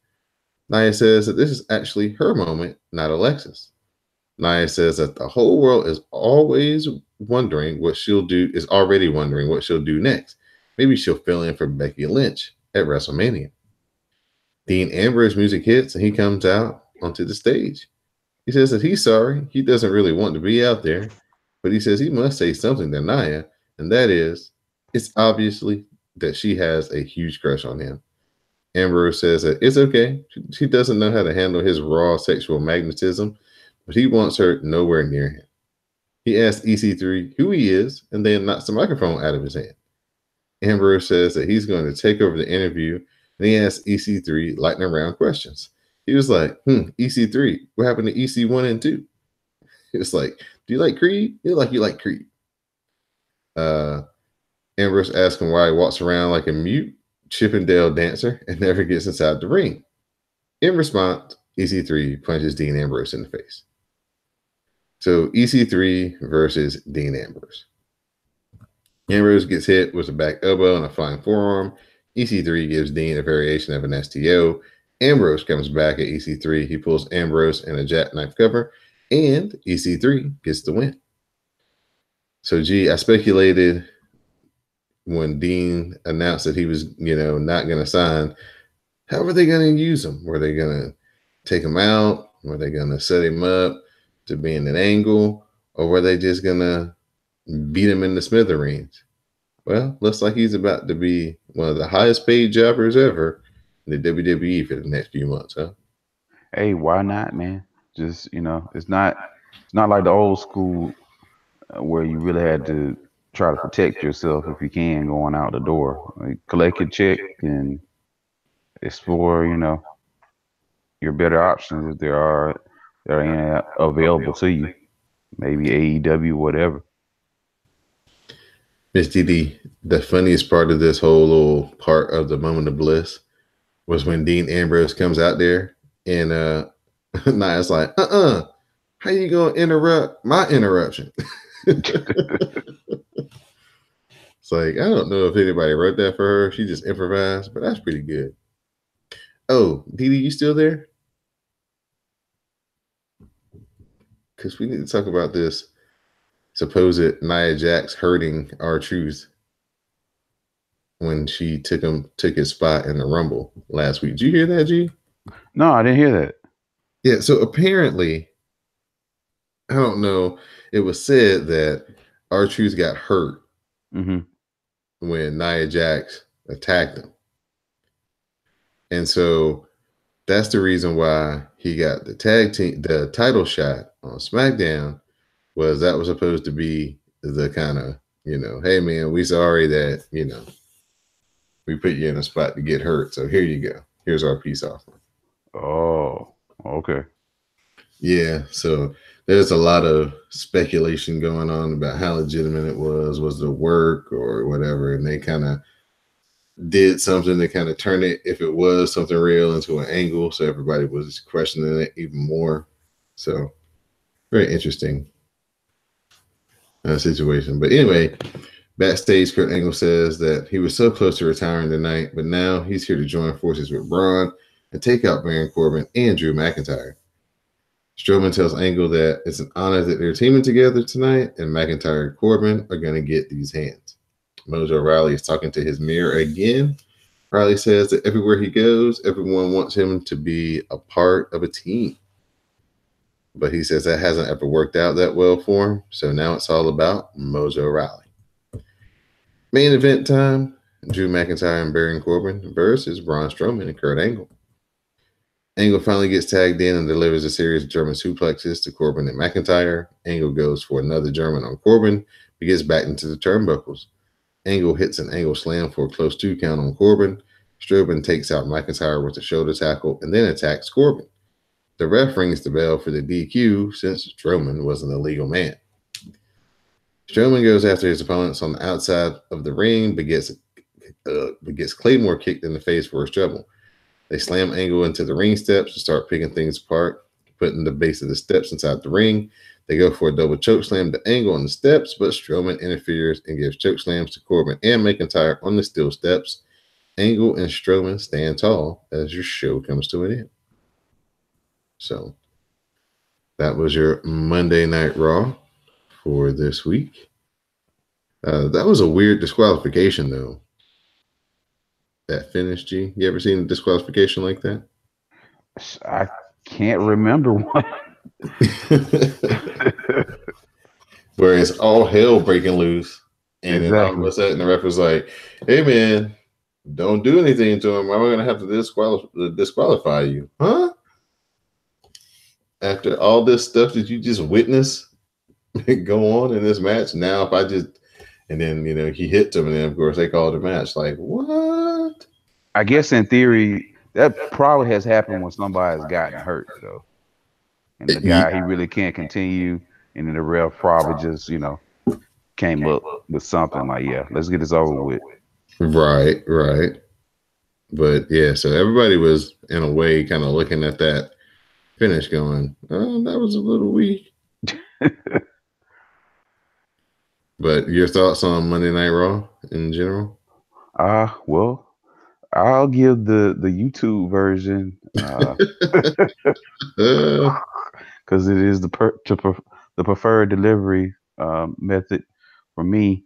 Nia says that this is actually her moment, not Alexa's. Nia says that the whole world is already wondering what she'll do next. Maybe she'll fill in for Becky Lynch at WrestleMania. Dean Ambrose music hits and he comes out onto the stage. He says that he's sorry. He doesn't really want to be out there, but he says he must say something to Nia, and that is, it's obviously that she has a huge crush on him. Ambrose says that it's okay. She doesn't know how to handle his raw sexual magnetism, but he wants her nowhere near him. He asks EC3 who he is and then knocks the microphone out of his hand. Ambrose says that he's going to take over the interview, and he asks EC3 lightning round questions. He was like, EC3, what happened to EC1 and 2? He was like, do you like Creed? You like Creed. Ambrose asks him why he walks around like a mute Chippendale dancer and never gets inside the ring. In response, EC3 punches Dean Ambrose in the face. So EC3 versus Dean Ambrose. Ambrose gets hit with a back elbow and a flying forearm. EC3 gives Dean a variation of an STO. Ambrose comes back at EC3. He pulls Ambrose in a jackknife cover, and EC3 gets the win. So, I speculated when Dean announced that he was, not going to sign, how were they going to use him? Were they going to take him out? Were they going to set him up to be in an angle? Or were they just going to beat him in the smithereens? Well, looks like he's about to be one of the highest paid jobbers ever in the WWE for the next few months, huh? Hey, why not, man? Just it's not like the old school where you really had to try to protect yourself if you can going out the door. Like, collect your check and explore, your better options if there are available to you. Maybe AEW, whatever. Miss Didi, the funniest part of this whole little part of the moment of bliss was when Dean Ambrose comes out there and Nia's like, how you gonna interrupt my interruption? It's like, I don't know if anybody wrote that for her. She just improvised, but that's pretty good. Oh, Didi, you still there? because we need to talk about this supposed Nia Jax hurting our truth when she took his spot in the Rumble last week. Did you hear that, G? No, I didn't hear that. Yeah. So apparently, I don't know. It was said that our truth got hurt Hmm. when Nia Jax attacked him, and so that's the reason why he got the title shot on SmackDown. Was that was supposed to be the kind of, hey man, we sorry that we put you in a spot to get hurt. So here you go. Here's our peace offering. Oh, okay. Yeah. So there's a lot of speculation going on about how legitimate it was the work or whatever. And they kind of did something to kind of turn it, if it was something real, into an angle. So everybody was questioning it even more. So very interesting situation. But anyway, backstage, Kurt Angle says that he was so close to retiring tonight, but now he's here to join forces with Braun and take out Baron Corbin and Drew McIntyre. Strowman tells Angle that it's an honor that they're teaming together tonight, and McIntyre and Corbin are going to get these hands. Mojo Rawley is talking to his mirror again. Riley says that everywhere he goes, everyone wants him to be a part of a team. But he says that hasn't ever worked out that well for him, so now it's all about Mojo Rawley. Main event time, Drew McIntyre and Baron Corbin versus Braun Strowman and Kurt Angle. Angle finally gets tagged in and delivers a series of German suplexes to Corbin and McIntyre. Angle goes for another German on Corbin, but gets back into the turnbuckles. Angle hits an angle slam for a close 2 count on Corbin. Strowman takes out McIntyre with a shoulder tackle and then attacks Corbin. The ref rings the bell for the DQ since Strowman was an illegal man. Strowman goes after his opponents on the outside of the ring, but gets Claymore kicked in the face for his trouble. They slam Angle into the ring steps and start picking things apart, putting the base of the steps inside the ring. They go for a double choke slam to Angle on the steps, but Strowman interferes and gives choke slams to Corbin and McIntyre on the steel steps. Angle and Strowman stand tall as your show comes to an end. So that was your Monday Night Raw for this week. That was a weird disqualification, though. That finish, G. You ever seen a disqualification like that? I can't remember one. Where it's all hell breaking loose, and then all of Exactly. a sudden the ref was like, "Hey, man, don't do anything to him. I'm going to have to disqualify you, huh?" After all this stuff that you just witnessed go on in this match, now if I just and then he hit him, and then of course they called the match. Like, what? I guess in theory, that probably has happened when somebody's gotten hurt, though. And the guy, he really can't continue. And then the ref probably just, came up with something like, yeah, let's get this over with. Right, right. But yeah, so everybody was in a way kind of looking at that finish going, oh, that was a little weak. But your thoughts on Monday Night Raw in general? Well, I'll give the YouTube version because it is the preferred delivery method for me.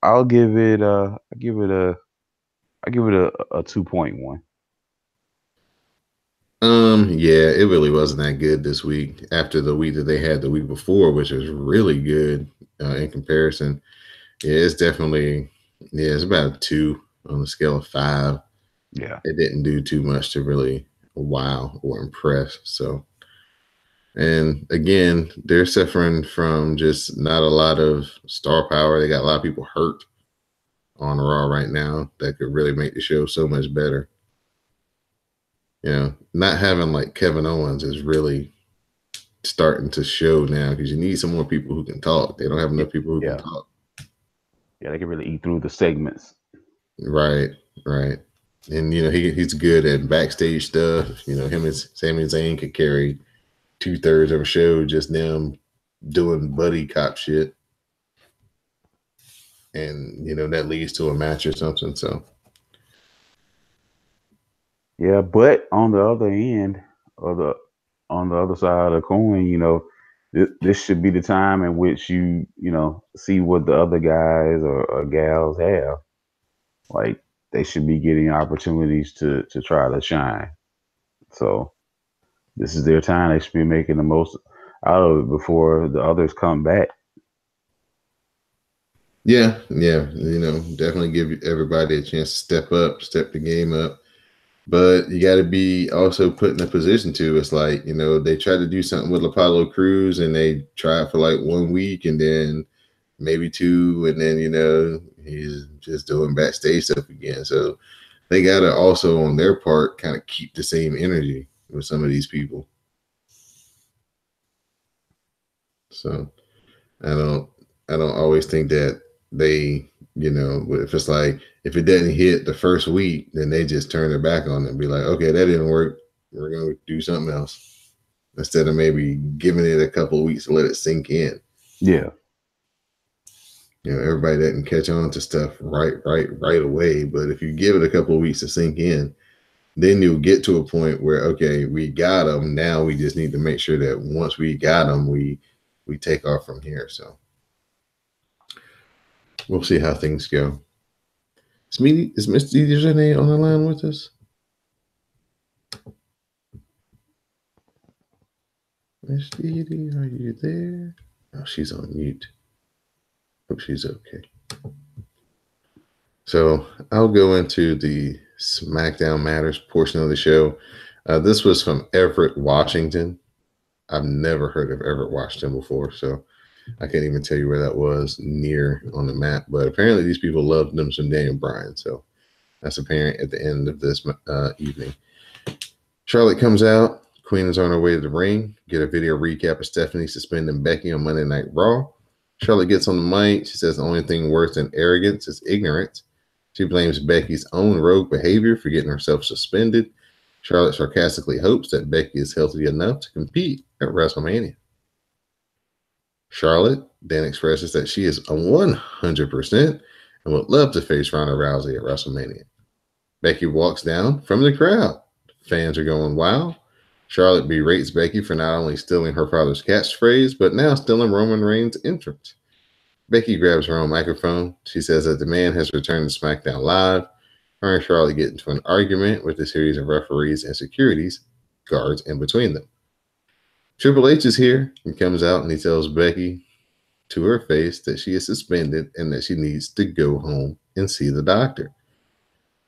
I'll give it a 2.1. Yeah, it really wasn't that good this week after the week that they had the week before, which was really good in comparison. Yeah, it's definitely, it's about a 2 on the scale of 5. Yeah. It didn't do too much to really wow or impress. So, and again, they're suffering from just not a lot of star power. They got a lot of people hurt on Raw right now that could really make the show so much better. Not having like Kevin Owens is really starting to show now because you need some more people who can talk. They don't have enough people who can talk. Yeah, they can really eat through the segments. Right, right. And he's good at backstage stuff. Him and Sami Zayn could carry 2/3 of a show just them doing buddy cop shit, and that leads to a match or something. So yeah, but on the other end, or on the other side of the coin, this should be the time in which see what the other guys or gals have. Like they should be getting opportunities to try to shine. So this is their time. They should be making the most out of it before the others come back. Yeah, yeah, definitely give everybody a chance to step up, step the game up. But you got to be also put in a position to. It's like, they try to do something with Apollo Crews and they try it for like 1 week and then maybe two, and then, he's just doing backstage stuff again. So they got to also, on their part, kind of keep the same energy with some of these people. So I don't, I don't always think that they, if it's like, if it doesn't hit the first week, then they just turn their back on it and be like, okay, that didn't work. We're going to do something else instead of maybe giving it a couple of weeks to let it sink in. Yeah. Everybody doesn't catch on to stuff right away. But if you give it a couple of weeks to sink in, then you'll get to a point where, okay, we got them. Now we just need to make sure that once we got them, we take off from here. So we'll see how things go. Is Miss Dejanay on the line with us? Miss Dee, are you there? Oh, she's on mute. Hope she's okay. So I'll go into the SmackDown Matters portion of the show. This was from Everett, Washington. I've never heard of Everett, Washington before, so I can't even tell you where that was near on the map. But apparently these people loved them some Daniel Bryan, so that's apparent at the end of this evening. Charlotte comes out. Queen is on her way to the ring. Get a video recap of Stephanie suspending Becky on Monday Night Raw. Charlotte gets on the mic. She says the only thing worse than arrogance is ignorance. She blames Becky's own rogue behavior for getting herself suspended. Charlotte sarcastically hopes that Becky is healthy enough to compete at WrestleMania. Charlotte then expresses that she is 100% and would love to face Ronda Rousey at WrestleMania. Becky walks down from the crowd. Fans are going wild. Charlotte berates Becky for not only stealing her father's catchphrase, but now stealing Roman Reigns' entrance. Becky grabs her own microphone. She says that the man has returned to SmackDown Live. Her and Charlotte get into an argument with a series of referees and securities guards in between them. Triple H is here. He comes out and he tells Becky to her face that she is suspended and that she needs to go home and see the doctor.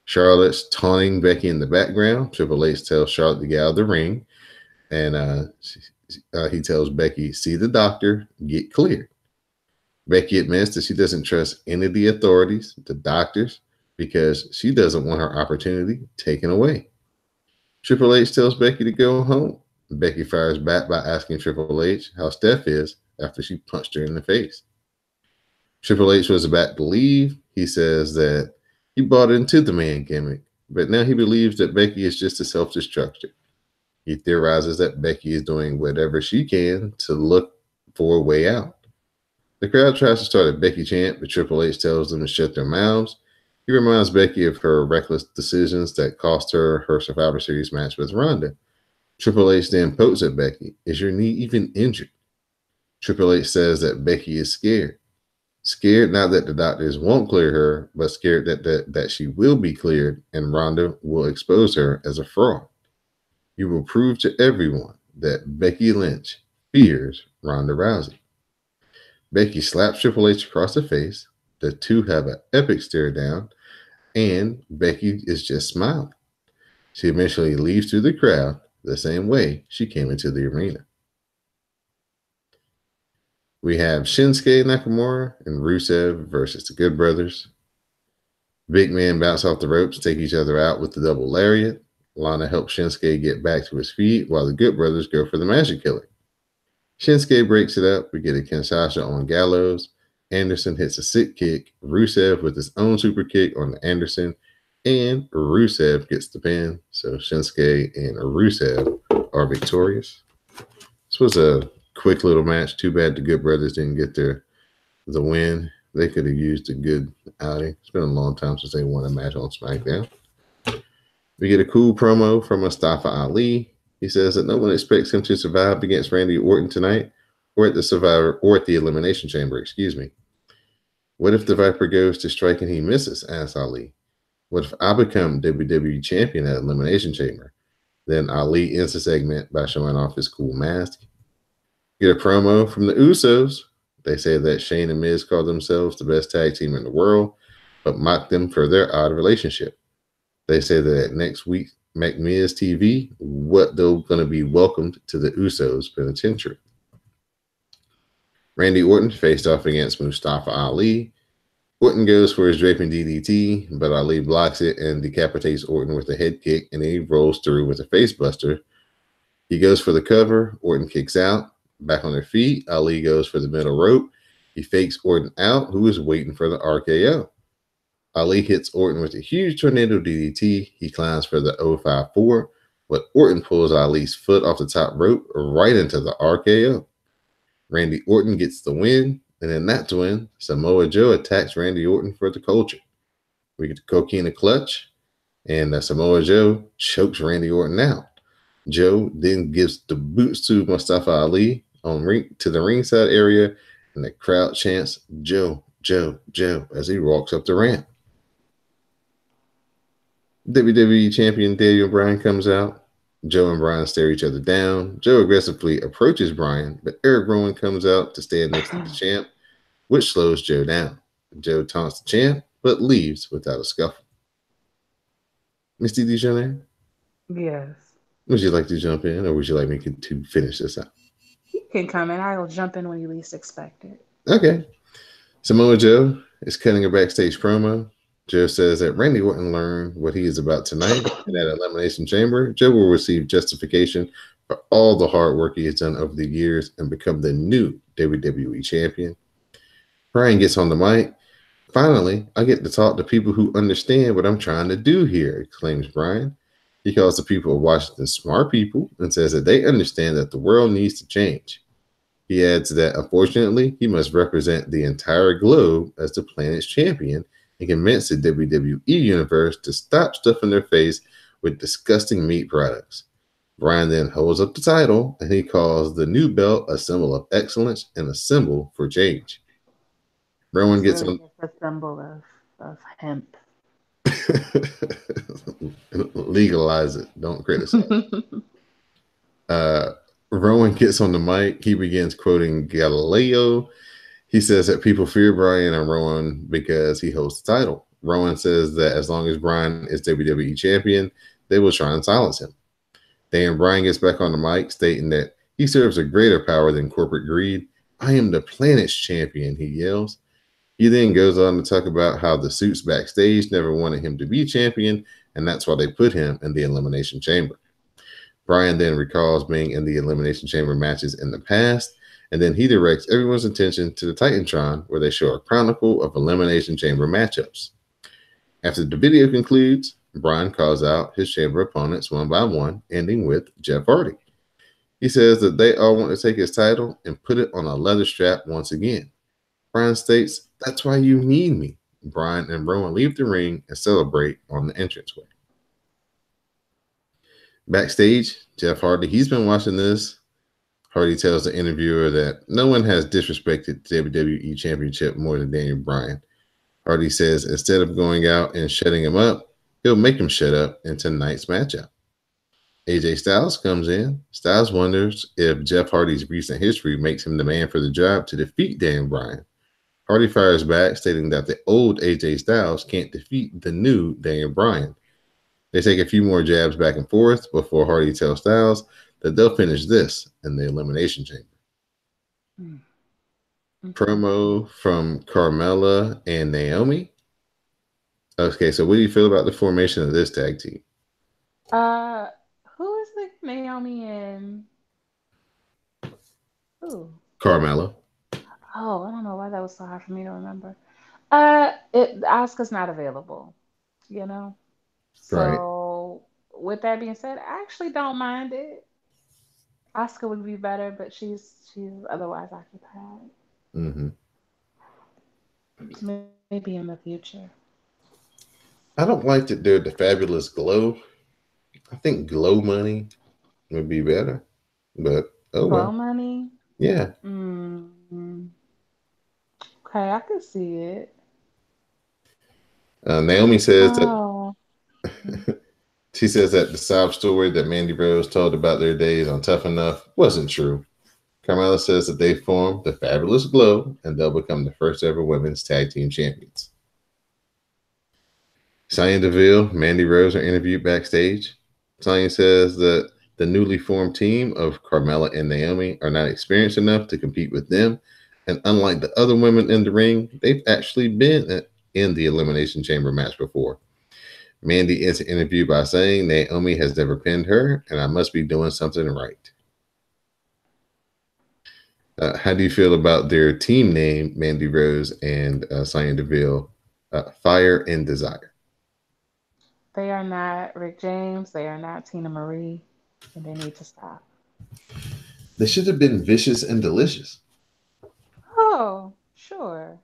Charlotte's taunting Becky in the background. Triple H tells Charlotte to get out of the ring. And he tells Becky, see the doctor, get cleared. Becky admits that she doesn't trust any of the authorities, the doctors, because she doesn't want her opportunity taken away. Triple H tells Becky to go home. Becky fires back by asking Triple H how Steph is after she punched her in the face. Triple H was about to leave. He says that he bought into the man gimmick, but now he believes that Becky is just a self-destructor. He theorizes that Becky is doing whatever she can to look for a way out. The crowd tries to start a Becky chant, but Triple H tells them to shut their mouths. He reminds Becky of her reckless decisions that cost her Survivor Series match with Ronda. Triple H then pokes at Becky. Is your knee even injured? Triple H says that Becky is scared. Scared not that the doctors won't clear her, but scared that she will be cleared and Ronda will expose her as a fraud. You will prove to everyone that Becky Lynch fears Ronda Rousey. Becky slaps Triple H across the face. The two have an epic stare down, and Becky is just smiling. She eventually leaves through the crowd the same way she came into the arena. We have Shinsuke Nakamura and Rusev versus the Good Brothers. Big men bounce off the ropes, take each other out with the double lariat. Lana helps Shinsuke get back to his feet while the Good Brothers go for the Magic Killer. Shinsuke breaks it up. We get a Kinshasa on Gallows. Anderson hits a sick kick. Rusev with his own super kick on the Anderson. And Rusev gets the pin. So Shinsuke and Rusev are victorious. This was a quick little match. Too bad the Good Brothers didn't get the win. They could have used a good outing. It's been a long time since they won a match on SmackDown. We get a cool promo from Mustafa Ali. He says that no one expects him to survive against Randy Orton tonight. or at the Survivor, or at the Elimination Chamber, excuse me. What if the Viper goes to strike and he misses? Asks Ali. What if I become WWE Champion at Elimination Chamber? Then Ali ends the segment by showing off his cool mask. Get a promo from the Usos. They say that Shane and Miz call themselves the best tag team in the world, but mock them for their odd relationship. They say that next week, McMiz TV, what they're going to be welcomed to the Usos penitentiary. Randy Orton faced off against Mustafa Ali. Orton goes for his draping DDT, but Ali blocks it and decapitates Orton with a head kick, and he rolls through with a facebuster. He goes for the cover. Orton kicks out. Back on their feet, Ali goes for the middle rope. He fakes Orton out, who is waiting for the RKO. Ali hits Orton with a huge tornado DDT. He climbs for the 054, but Orton pulls Ali's foot off the top rope right into the RKO. Randy Orton gets the win, and in that win, Samoa Joe attacks Randy Orton for the culture. We get the cocaine clutch, and Samoa Joe chokes Randy Orton out. Joe then gives the boots to Mustafa Ali to the ringside area, and the crowd chants "Joe, Joe, Joe" as he walks up the ramp. WWE Champion Daniel Bryan comes out. Joe and Bryan stare each other down. Joe aggressively approaches Bryan, but Eric Rowan comes out to stand next to the champ, which slows Joe down. Joe taunts the champ, but leaves without a scuffle. Misty Dijon, Yes. would you like to jump in, or would you like me to finish this out? You can come in. I'll jump in when you least expect it. Okay. Samoa Joe is cutting a backstage promo. Joe says that Randy Orton learned what he is about tonight, and at Elimination Chamber, Joe will receive justification for all the hard work he has done over the years and become the new WWE Champion. Bryan gets on the mic. Finally, I get to talk to people who understand what I'm trying to do here, exclaims Bryan. He calls the people of Washington smart people and says that they understand that the world needs to change. He adds that, unfortunately, he must represent the entire globe as the planet's champion and convince the WWE Universe to stop stuffing their face with disgusting meat products. Bryan then holds up the title, and he calls the new belt a symbol of excellence and a symbol for change. Rowan gets on. It's a symbol of hemp. Legalize it. Don't criticize. Rowan gets on the mic. He begins quoting Galileo. He says that people fear Bryan and Rowan because he holds the title. Rowan says that as long as Bryan is WWE champion, they will try and silence him. Then Bryan gets back on the mic, stating that he serves a greater power than corporate greed. I am the planet's champion, he yells. He then goes on to talk about how the suits backstage never wanted him to be champion, and that's why they put him in the Elimination Chamber. Bryan then recalls being in the Elimination Chamber matches in the past, and then he directs everyone's attention to the Titantron, where they show a chronicle of Elimination Chamber matchups. After the video concludes, Bryan calls out his chamber opponents one by one, ending with Jeff Hardy. He says that they all want to take his title and put it on a leather strap once again. Bryan states, "That's why you need me." Bryan and Rowan leave the ring and celebrate on the entranceway. Backstage, Jeff Hardy, he's been watching this. Hardy tells the interviewer that no one has disrespected the WWE Championship more than Daniel Bryan. Hardy says instead of going out and shutting him up, he'll make him shut up in tonight's matchup. AJ Styles comes in. Styles wonders if Jeff Hardy's recent history makes him the man for the job to defeat Daniel Bryan. Hardy fires back, stating that the old AJ Styles can't defeat the new Daniel Bryan. They take a few more jabs back and forth before Hardy tells Styles that they'll finish this in the Elimination Chamber. Mm-hmm. Promo from Carmella and Naomi. Okay, so what do you feel about the formation of this tag team? Who is the Naomi and who? Carmella. Oh, I don't know why that was so hard for me to remember. Asuka's not available, you know? So, with that being said, I actually don't mind it. Asuka would be better, but she's otherwise occupied. Mm-hmm. Maybe in the future. I don't like that they're the Fabulous Glow. I think Glow Money would be better, but Glow Money? Yeah. Okay, I can see it. Naomi says that Oh. she says that the sob story that Mandy Rose told about their days on Tough Enough wasn't true. Carmella says that they formed the Fabulous Glow and they'll become the first ever women's tag team champions. Sonya Deville, Mandy Rose are interviewed backstage. Sonya says that the newly formed team of Carmella and Naomi are not experienced enough to compete with them. And unlike the other women in the ring, they've actually been in the Elimination Chamber match before. Mandy ends the interview by saying Naomi has never pinned her, and I must be doing something right. How do you feel about their team name, Mandy Rose and Sonya Deville, Fire and Desire? They are not Rick James. They are not Tina Marie. And they need to stop. They should have been Vicious and Delicious. Oh, sure.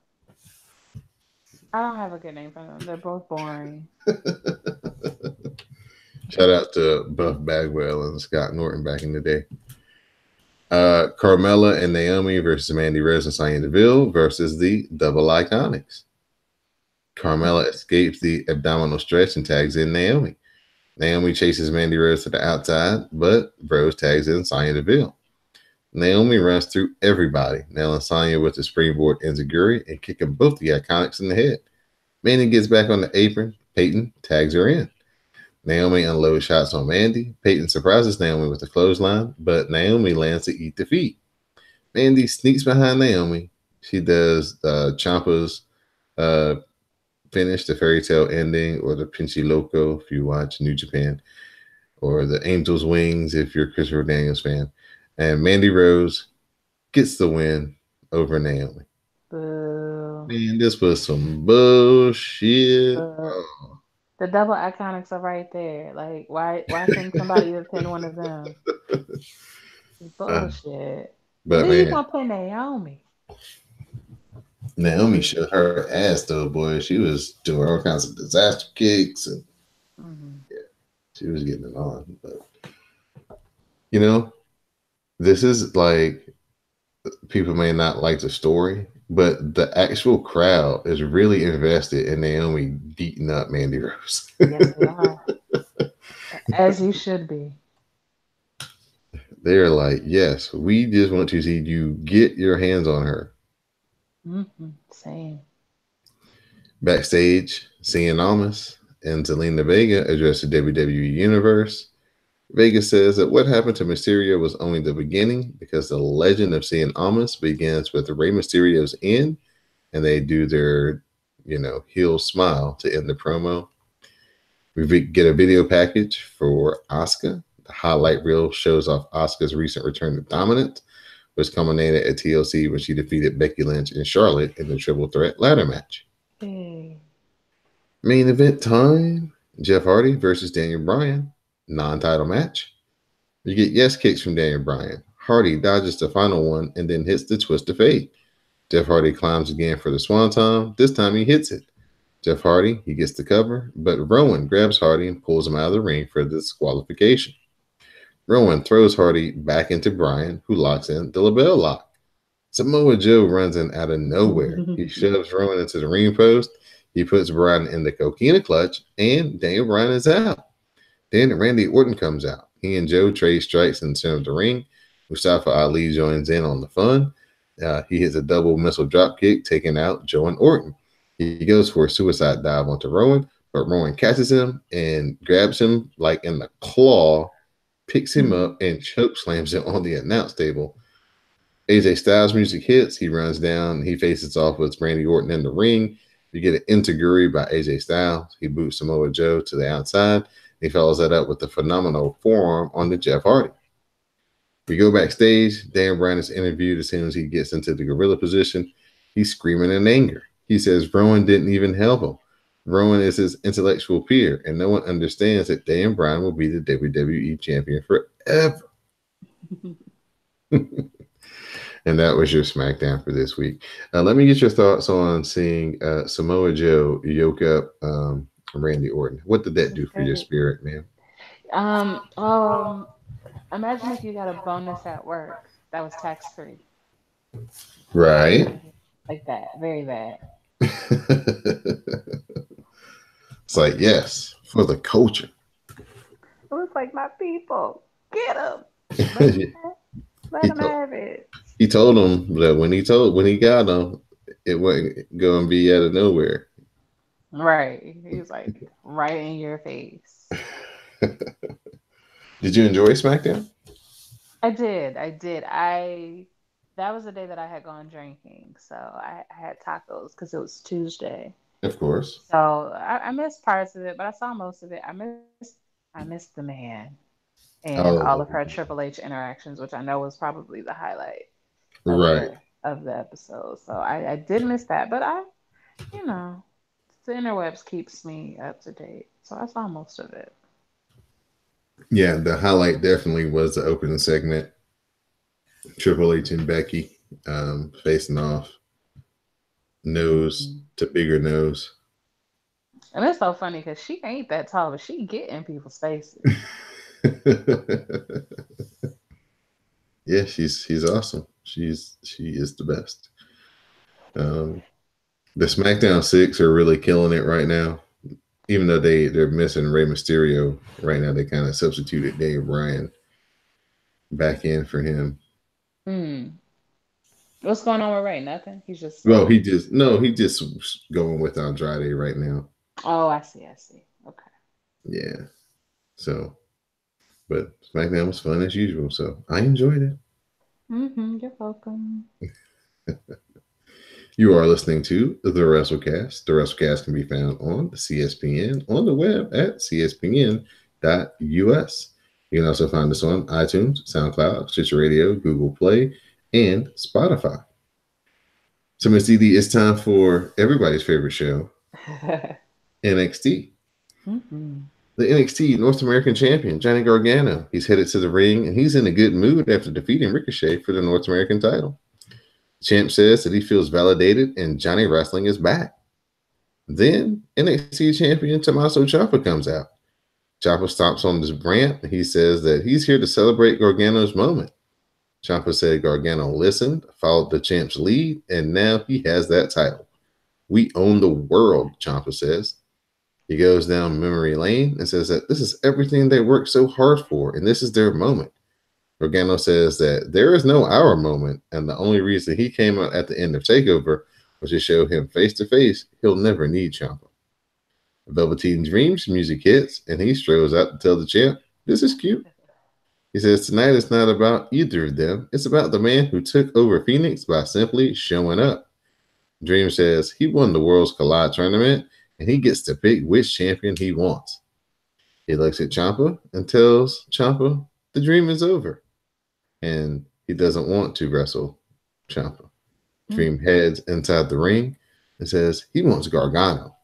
I don't have a good name for them. They're both boring. Shout out to Buff Bagwell and Scott Norton back in the day. Carmella and Naomi versus Mandy Rose and Sonya Deville versus the Double Iconics. Carmella escapes the abdominal stretch and tags in Naomi. Naomi chases Mandy Rose to the outside, but Rose tags in Sonya Deville. Naomi runs through everybody, nailing Sonya with the springboard enziguri and kicking both the Iconics in the head. Mandy gets back on the apron. Peyton tags her in. Naomi unloads shots on Mandy. Peyton surprises Naomi with a clothesline, but Naomi lands to eat defeat. Mandy sneaks behind Naomi. She does Ciampa's uh, finish, the fairy tale ending, or the Pinchy Loco if you watch New Japan, or the Angel's Wings if you're a Christopher Daniels fan. And Mandy Rose gets the win over Naomi. Boo. Man, this was some bullshit. But the double iconics are right there. Like, why shouldn't somebody have pinned one of them? Uh, Bullshit. And but then you man, gonna put Naomi. Naomi showed her ass though, boy. She was doing all kinds of disaster kicks and Mm-hmm. yeah, she was getting it on. But you know, this is like people may not like the story, but the actual crowd is really invested in Naomi beating up Mandy Rose. Yes, they are. As you should be. They're like, yes, we just want to see you get your hands on her. Mm-hmm. Same. Backstage, Cien Almas and Zelina Vega address the WWE Universe. Vega says that what happened to Mysterio was only the beginning because the legend of Cien Almas begins with Rey Mysterio's end, and they do their, heel smile to end the promo. We get a video package for Asuka. The highlight reel shows off Asuka's recent return to dominance, which culminated at TLC when she defeated Becky Lynch and Charlotte in the triple threat ladder match. Hey. Main event time: Jeff Hardy versus Daniel Bryan. Non-title match. You get yes kicks from Daniel Bryan. Hardy dodges the final one and then hits the twist of fate. Jeff Hardy climbs again for the swanton. This time he hits it. Jeff Hardy, he gets the cover, but Rowan grabs Hardy and pulls him out of the ring for the disqualification. Rowan throws Hardy back into Bryan, who locks in the LaBelle lock. Samoa Joe runs in out of nowhere. He shoves Rowan into the ring post. He puts Bryan in the coquina clutch, and Daniel Bryan is out. Then Randy Orton comes out. He and Joe trade strikes in the center of the ring. Mustafa Ali joins in on the fun. He hits a double missile drop kick, taking out Joe and Orton. He goes for a suicide dive onto Rowan, but Rowan catches him and grabs him like in the claw, picks him up, and choke slams him on the announce table. AJ Styles music hits. He runs down. He faces off with Randy Orton in the ring. You get an enziguri by AJ Styles. He boots Samoa Joe to the outside. He follows that up with a phenomenal forearm on the Jeff Hardy. We go backstage. Dan Bryan is interviewed as soon as he gets into the gorilla position. He's screaming in anger. He says Rowan didn't even help him. Rowan is his intellectual peer, and no one understands that Dan Bryan will be the WWE champion forever. And that was your SmackDown for this week. Let me get your thoughts on seeing Samoa Joe yoke up Randy Orton. What did that do for your spirit, man? Um, um, Imagine if you got a bonus at work that was tax free. Right. like that, very bad. It's like, yes, for the culture. It was like my people, get him, let him have, let he him told have it. he told him that when he got him, it wasn't going to be out of nowhere. Right, he was like right in your face. Did you enjoy SmackDown? I did. That was the day that I had gone drinking, so I had tacos because it was Tuesday. Of course. So I missed parts of it, but I saw most of it. I missed the man and all of Oh, her Triple H interactions, which I know was probably the highlight of right. the episode. So I did miss that, but you know, the interwebs keeps me up to date, so I saw most of it. Yeah, the highlight definitely was the opening segment. Triple H and Becky facing off, nose Mhm. to bigger nose. And it's so funny because she ain't that tall, but she get in people's faces. Yeah, she's awesome. She is the best. Um, the SmackDown Six are really killing it right now. Even though they're missing Rey Mysterio right now, they kind of substituted Dave Bryan back in for him. Hmm. What's going on with Ray? Nothing. He's just Well, slow. he just going with Andrade right now. Oh, I see. I see. Okay. Yeah. So, but SmackDown was fun as usual. So I enjoyed it. You're welcome. You are listening to the WrassleCast. The WrassleCast can be found on CSPN on the web at cspn.us. You can also find us on iTunes, SoundCloud, Stitcher Radio, Google Play, and Spotify. So, Miss Didi, it's time for everybody's favorite show, NXT. hmm The NXT North American Champion, Johnny Gargano. He's headed to the ring and he's in a good mood after defeating Ricochet for the North American title. Champ says that he feels validated and Johnny Wrestling is back. Then NXT champion Tommaso Ciampa comes out. Ciampa stomps on his ramp. He says that he's here to celebrate Gargano's moment. Ciampa said Gargano listened, followed the champ's lead, and now he has that title. We own the world, Ciampa says. He goes down memory lane and says that this is everything they worked so hard for, and this is their moment. Gargano says that there is no our moment, and the only reason he came out at the end of TakeOver was to show him face to face he'll never need Ciampa. Velveteen Dreams music hits, and he strolls out to tell the champ, "This is cute." He says tonight is not about either of them. It's about the man who took over Phoenix by simply showing up. Dream says he won the World's Collide tournament, and he gets to pick which champion he wants. He looks at Ciampa and tells Ciampa the dream is over, and he doesn't want to wrestle Ciampa. Dream heads inside the ring and says he wants Gargano.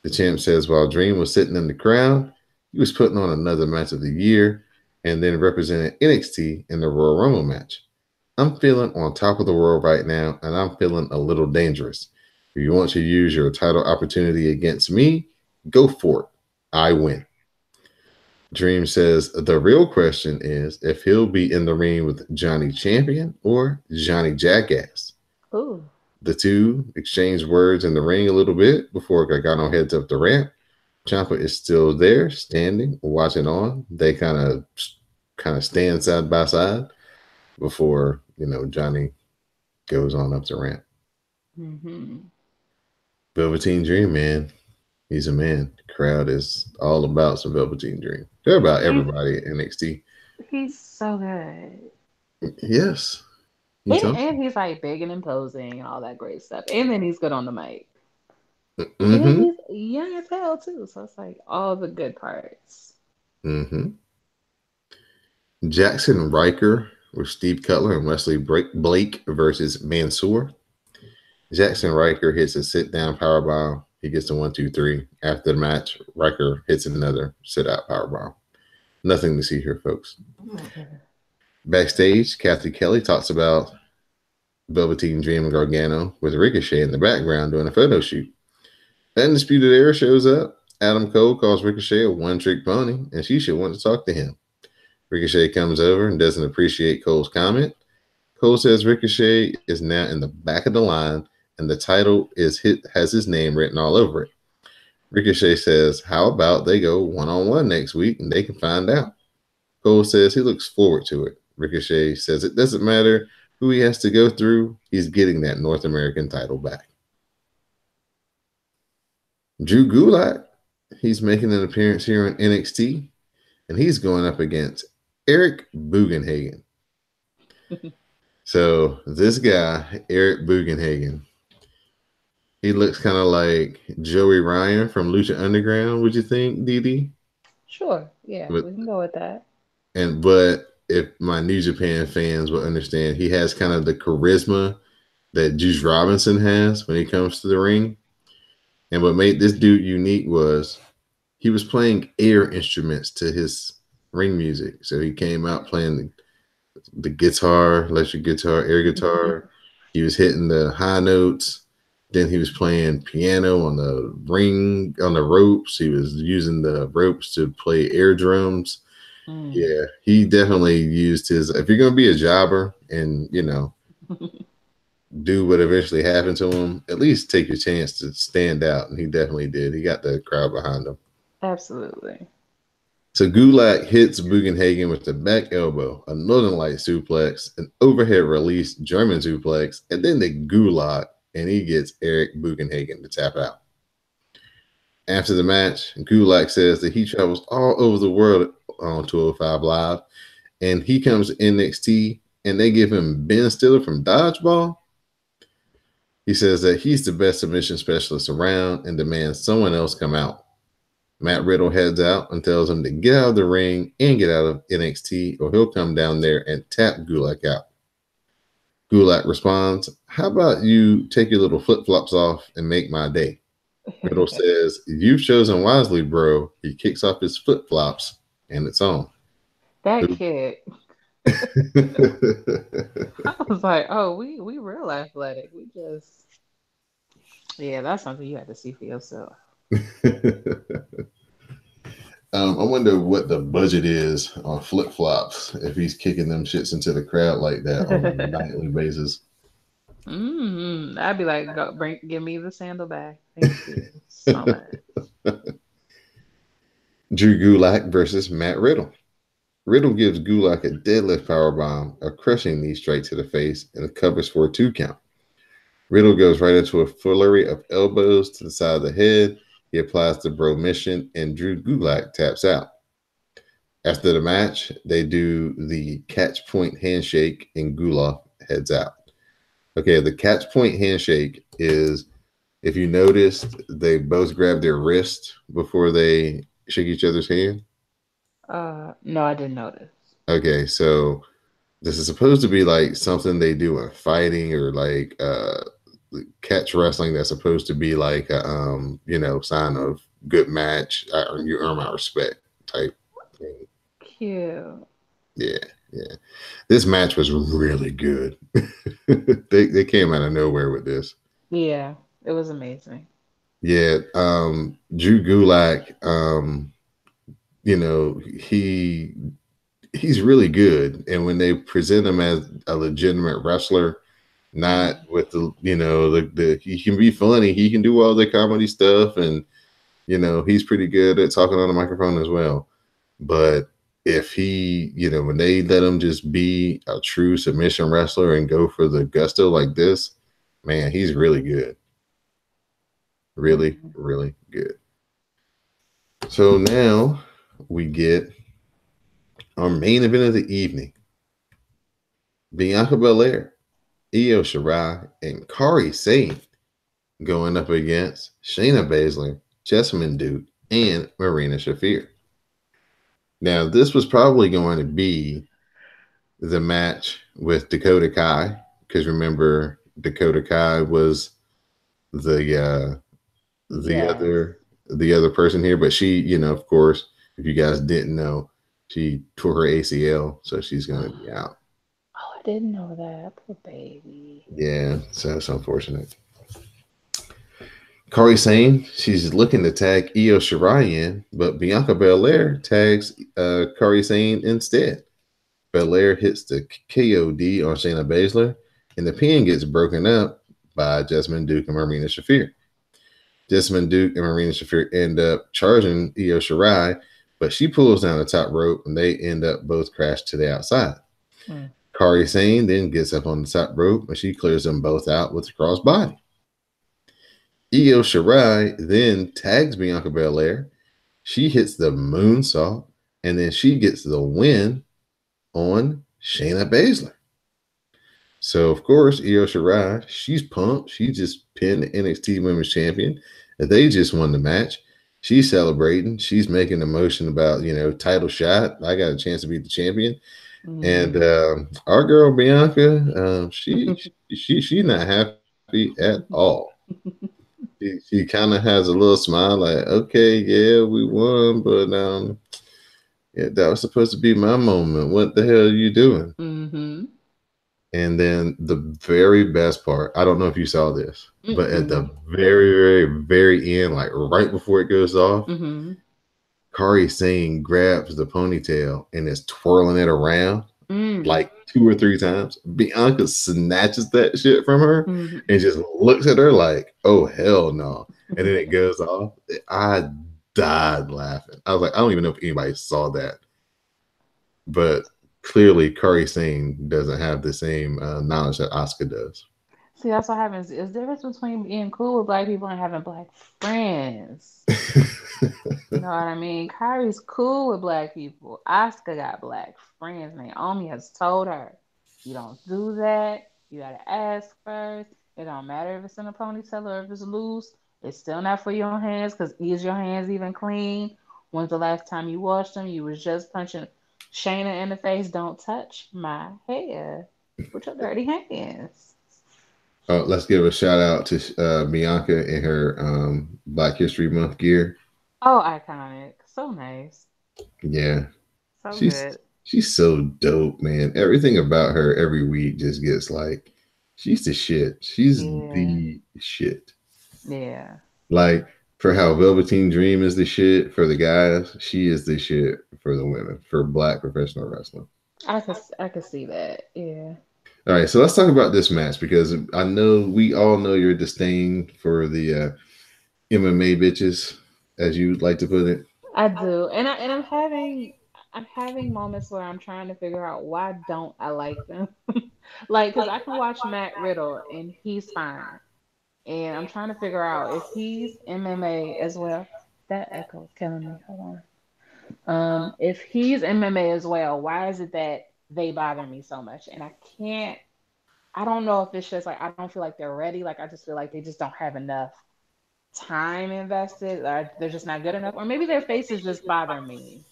The champ says while Dream was sitting in the crowd, he was putting on another match of the year and then represented NXT in the Royal Rumble match. I'm feeling on top of the world right now, and I'm feeling a little dangerous. If you want to use your title opportunity against me, go for it. I win. Dream says the real question is if he'll be in the ring with Johnny Champion or Johnny Jackass. Ooh. The two exchange words in the ring a little bit before Gargano heads up the ramp. Ciampa is still there, standing, watching on. They kind of stand side by side before Johnny goes on up the ramp. hmm Velveteen Dream, man, he's a man. The crowd is all about some Velveteen Dream. They're about He's everybody at NXT. he's so good. Yes, he's And he's like big and imposing and all that great stuff. And then he's good on the mic. And mm-hmm, he's young as hell too. So it's like all the good parts. mm-hmm. Jackson Riker with Steve Cutler and Wesley Blake versus Mansoor. Jackson Riker hits a sit down powerbomb. He gets a 1, 2, 3. After the match, Riker hits another sit out powerbomb. Nothing to see here, folks. Backstage, Kathy Kelly talks about Velveteen Dream and Gargano with Ricochet in the background doing a photo shoot. Undisputed Era shows up. Adam Cole calls Ricochet a one-trick pony, and she should want to talk to him. Ricochet comes over and doesn't appreciate Cole's comment. Cole says Ricochet is now in the back of the line, and the title is has his name written all over it. Ricochet says, "How about they go one on one next week and they can find out?" Cole says he looks forward to it. Ricochet says it doesn't matter who he has to go through, he's getting that North American title back. Drew Gulak, he's making an appearance here on NXT, and he's going up against Eric Bugenhagen. So this guy, Eric Bugenhagen, he looks kind of like Joey Ryan from Lucha Underground. Would you think, DD? Sure. Yeah, But we can go with that. if my New Japan fans will understand, he has kind of the charisma that Juice Robinson has when he comes to the ring. And what made this dude unique was he was playing air instruments to his ring music. So he came out playing the guitar, electric guitar, air guitar. He was hitting the high notes. Then he was playing piano on the ring, on the ropes. He was using the ropes to play air drums. Yeah, he definitely used his. If you're going to be a jobber and, do what eventually happened to him, at least take your chance to stand out. And he definitely did. He got the crowd behind him. Absolutely. So Gulak hits Bugenhagen with the back elbow, a Northern Light suplex, an overhead release German suplex, and then the Gulak, and he gets Eric Bugenhagen to tap out. After the match, Gulak says that he travels all over the world on 205 Live, and he comes to NXT, and they give him Ben Stiller from Dodgeball. He says that he's the best submission specialist around and demands someone else come out. Matt Riddle heads out and tells him to get out of the ring and get out of NXT, or he'll come down there and tap Gulak out. Gulak responds, "How about you take your little flip-flops off and make my day?" Riddle says, "You've chosen wisely, bro." He kicks off his flip-flops, and it's on. That kid. I was like, oh, we real athletic. We just, yeah, that's something you have to see for yourself. I wonder what the budget is on flip flops if he's kicking them shits into the crowd like that on a nightly basis. I'd be like, go give me the sandal back. Thank you so much. Drew Gulak versus Matt Riddle. Riddle gives Gulak a deadlift powerbomb, a crushing knee straight to the face, and covers for a 2 count. Riddle goes right into a flurry of elbows to the side of the head. He applies the bro mission, and Drew Gulak taps out. After the match, they do the catch point handshake, and Gulak heads out. Okay, the catch point handshake is, if you noticed, they both grab their wrist before they shake each other's hand. No, I didn't notice. Okay, so this is supposed to be like something they do in fighting or like catch wrestling. That's supposed to be like a sign of good match, or you earn my respect type thing. Cute. Yeah. This match was really good. they came out of nowhere with this. Yeah, it was amazing. Yeah, Drew Gulak, he's really good, and when they present him as a legitimate wrestler, not with the he can be funny, he can do all the comedy stuff, and he's pretty good at talking on the microphone as well. But if he, when they let him just be a true submission wrestler and go for the gusto like this, man, he's really good. Really, really good. So now we get our main event of the evening. Bianca Belair, Io Shirai, and Kairi Sane going up against Shayna Baszler, Jessamine Duke, and Marina Shafir. Now, this was probably going to be the match with Dakota Kai, because remember, Dakota Kai was the other person here, but she, of course, if you guys didn't know, she tore her ACL, so she's going to be out. Oh, I didn't know that. Poor baby. Yeah, so it's unfortunate. Kairi Sane, she's looking to tag Io Shirai in, but Bianca Belair tags Kairi Sane instead. Belair hits the KOD on Shayna Baszler, and the pin gets broken up by Jessamine Duke and Marina Shafir. Jessamine Duke and Marina Shafir end up charging Io Shirai, but she pulls down the top rope and they end up both crashed to the outside. Mm. Kairi Sane then gets up on the top rope and she clears them both out with a crossbody. Io Shirai then tags Bianca Belair. She hits the moonsault and then she gets the win on Shayna Baszler. So, of course, Io Shirai, she's pumped. She just pinned the NXT Women's Champion. They just won the match. She's celebrating. She's making a motion about, title shot. I got a chance to be the champion. And our girl Bianca, she's not happy at all. She kind of has a little smile, like, okay, yeah, we won, but yeah, that was supposed to be my moment. What the hell are you doing? Mm-hmm. And then the very best part, I don't know if you saw this, but at the Mm-mm. very, very, very end, like right before it goes off, Mm-hmm. Kari Sane grabs the ponytail and is twirling it around Mm. like 2 or 3 times. Bianca snatches that shit from her Mm-hmm. and just looks at her like, oh, hell no. And then it goes off. I died laughing. I was like, I don't even know if anybody saw that. But clearly, Kari Sane doesn't have the same knowledge that Asuka does. See, that's what happens. Is the difference between being cool with black people and having black friends. You know what I mean? Kyrie's cool with black people. Asuka got black friends. Naomi has told her, you don't do that. You gotta ask first. It don't matter if it's in a ponytail or if it's loose. It's still not for your hands because is your hands even clean? When's the last time you washed them? You was just punching Shayna in the face. Don't touch my hair with your dirty hands. Let's give a shout out to Bianca in her Black History Month gear. Oh, iconic. So nice. Yeah, So she's good. she's so dope, man. Everything about her every week just gets like, she's the shit. She's Yeah. the shit. Yeah. Like for how Velveteen Dream is the shit for the guys, she is the shit for the women for Black professional wrestling. I could see that. Yeah. All right, so let's talk about this match because I know we all know your disdain for the MMA bitches, as you like to put it. I do. And I'm having moments where I'm trying to figure out why don't I like them. Like cuz I can watch Matt Riddle and he's fine. And I'm trying to figure out if he's MMA as well. That echo is killing me. Hold on. If he's MMA as well, why is it that they bother me so much? And I don't know if it's just like I don't feel like they're ready. Like I just feel like they just don't have enough time invested, or they're just not good enough, or maybe their faces just bother me.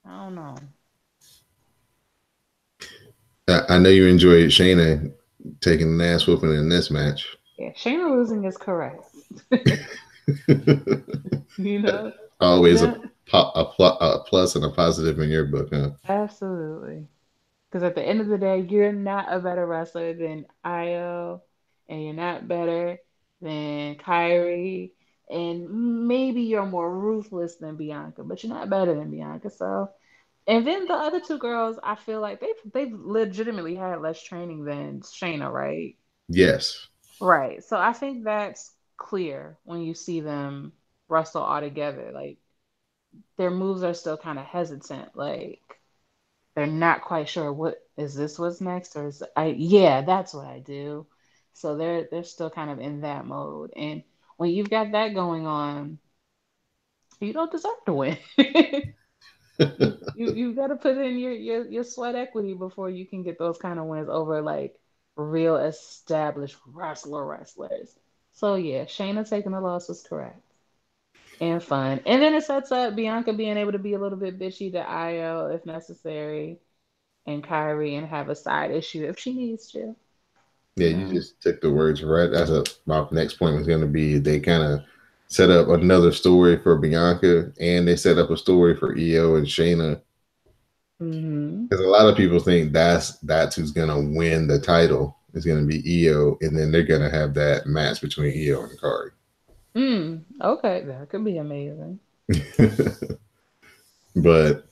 I don't know. I know you enjoyed Shayna taking an ass whooping in this match. Yeah, Shayna losing is correct. You know, Always yeah, a plus and a positive in your book, huh? absolutely. Because at the end of the day, you're not a better wrestler than Io, and you're not better than Kyrie, and maybe you're more ruthless than Bianca, but you're not better than Bianca. So, and then the other two girls, I feel like they've legitimately had less training than Shayna, right? Yes. Right. So I think that's clear when you see them wrestle all together. Like their moves are still kind of hesitant. Like they're not quite sure what is this what's next or is I yeah, that's what I do. So they're still kind of in that mode. And when you've got that going on, you don't deserve to win. You got to put in your sweat equity before you can get those kind of wins over like real established wrestlers. So yeah, Shayna taking the loss was correct and fun. And then it sets up Bianca being able to be a little bit bitchy to Io if necessary, and Kyrie and have a side issue if she needs to. Yeah, You you know. just took the words right. My next point was going to be they kind of set up another story for Bianca and they set up a story for Io and Shayna Hmm. because a lot of people think that's who's going to win the title is going to be Io, and then they're going to have that match between Io and Kari. Mm. Okay, that could be amazing. But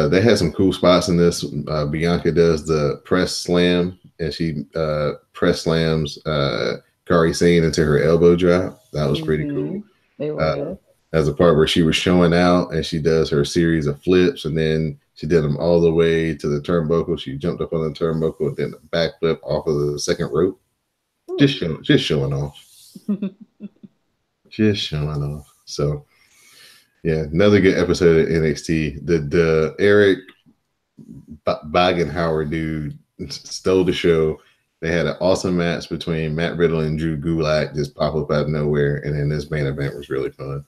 They had some cool spots in this. Bianca does the press slam, and she press slams Kari Sane into her elbow drop. That was pretty Mm-hmm. cool. It Uh, was. as a part where she was showing out, and she does her series of flips, and then she did them all the way to the turnbuckle. She jumped up on the turnbuckle, and then a backflip off of the second rope. Ooh. Just showing off, just showing off. So yeah, another good episode of NXT. The Eric Bagenhauer dude stole the show. They had an awesome match between Matt Riddle and Drew Gulak just pop up out of nowhere, and then this main event was really fun,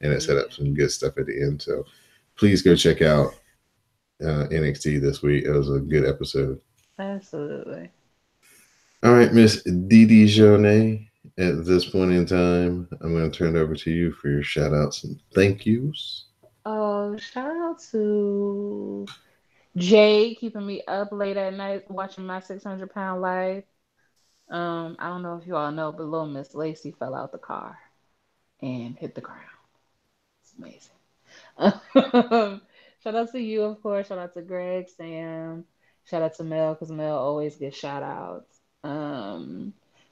and it set Yeah, up some good stuff at the end. So please go check out NXT this week. It was a good episode. absolutely. All right, Miss Didi Jonay. At this point in time, I'm going to turn it over to you for your shout outs and thank yous. Oh, shout out to Jay keeping me up late at night watching my 600-pound life. I don't know if you all know, but little Miss Lacey fell out the car and hit the ground. It's amazing. Shout out to you, of course. Shout out to Greg, Sam. Shout out to Mel because Mel always gets shout outs.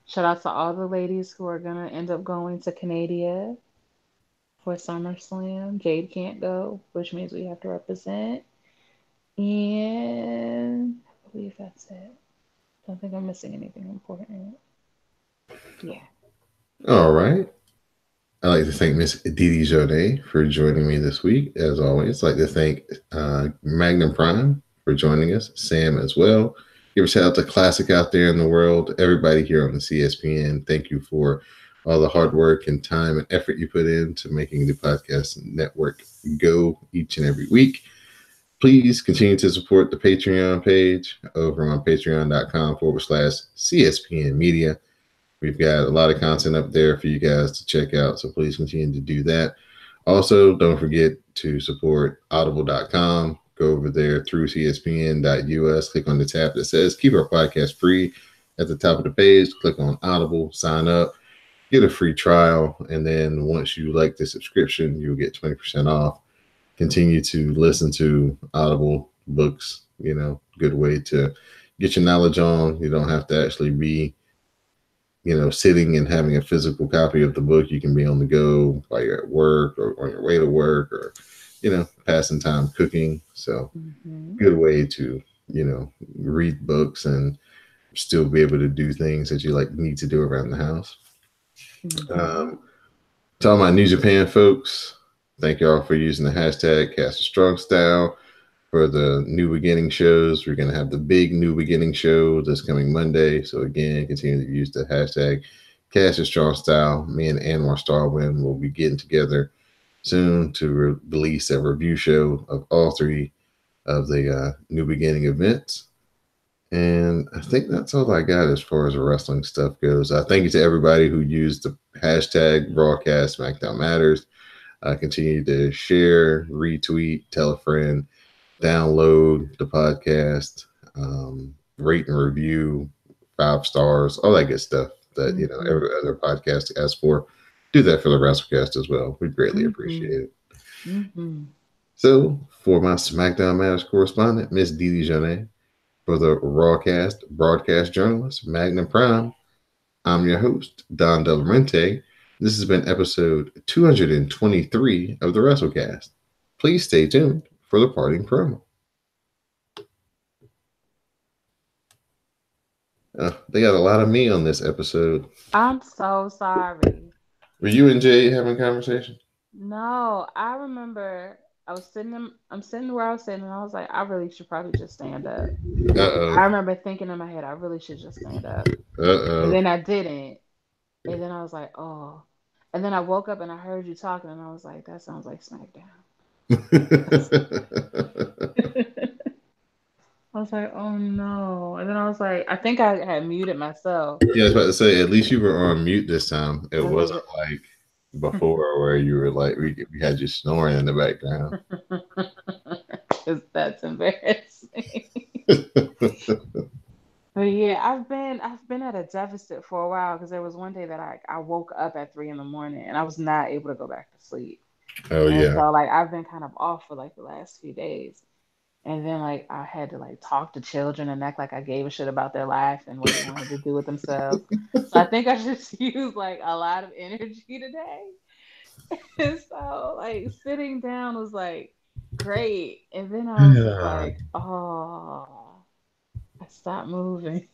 Shout out to all the ladies who are gonna end up going to Canada for SummerSlam. Jade can't go, which means we have to represent. And I believe that's it. Don't think I'm missing anything important. Yeah. All right. I'd like to thank Miss Didi Jonet for joining me this week. As always, I'd like to thank Magnum Prime for joining us, Sam as well. Give a shout out to Classic out there in the world, everybody here on the CSPN. Thank you for all the hard work and time and effort you put into making the podcast network go each and every week. Please continue to support the Patreon page over on patreon.com/CSPN Media. We've got a lot of content up there for you guys to check out, so please continue to do that. Also, don't forget to support audible.com. Go over there through cspn.us, click on the tab that says keep our podcast free at the top of the page. Click on Audible, sign up, get a free trial, and then once you like the subscription, you'll get 20% off. Continue to listen to Audible books, good way to get your knowledge on. You don't have to actually be sitting and having a physical copy of the book. You can be on the go while you're at work or on your way to work or, passing time cooking. So Mm-hmm. good way to, read books and still be able to do things that you need to do around the house. Mm-hmm. To all my New Japan folks, thank y'all for using the hashtag Cast a Strong Style for the New Beginning shows. We're going to have the big New Beginning show this coming Monday. So again, continue to use the hashtag Cast a Strong Style. Me and Anwar Starwin will be getting together soon to release a review show of all three of the New Beginning events. And I think that's all I got as far as the wrestling stuff goes. Thank you to everybody who used the hashtag Broadcast SmackDown Matters. Continue to share, retweet, tell a friend, download the podcast, rate and review, 5 stars, all that good stuff that Mm-hmm. every other podcast asks for. Do that for the WrassleCast as well. We greatly Mm-hmm. appreciate it. Mm-hmm. So, for my SmackDown Matters correspondent, Miss Didi Jonet, for the Rawcast broadcast journalist, Magnum Prime, I'm your host, Don Delarente. This has been episode 223 of the WrassleCast. Please stay tuned for the parting promo. They got a lot of me on this episode. I'm so sorry. Were you and Jay having a conversation? No, I remember I'm sitting where I was sitting and I was like, I really should probably just stand up. I Uh-oh. remember thinking in my head, I really should just stand up. And Uh-oh. then I didn't. And then I was like, oh. And then I woke up and I heard you talking and I was like, that sounds like SmackDown. I was like, oh no. And then I was like, I think I had muted myself. Yeah, I was about to say, at least you were on mute this time. It I wasn't was like before where you were like, we had you snoring in the background. because that's embarrassing. But yeah, I've been at a deficit for a while because there was one day that I woke up at 3 in the morning and I was not able to go back to sleep. Oh, And yeah. so like I've been kind of off for like the last few days. And then like I had to like talk to children and act like I gave a shit about their life and what they wanted to do with themselves. So I think I just used like a lot of energy today. And so like sitting down was like great. And then I was just Yeah. like, oh, I stopped moving.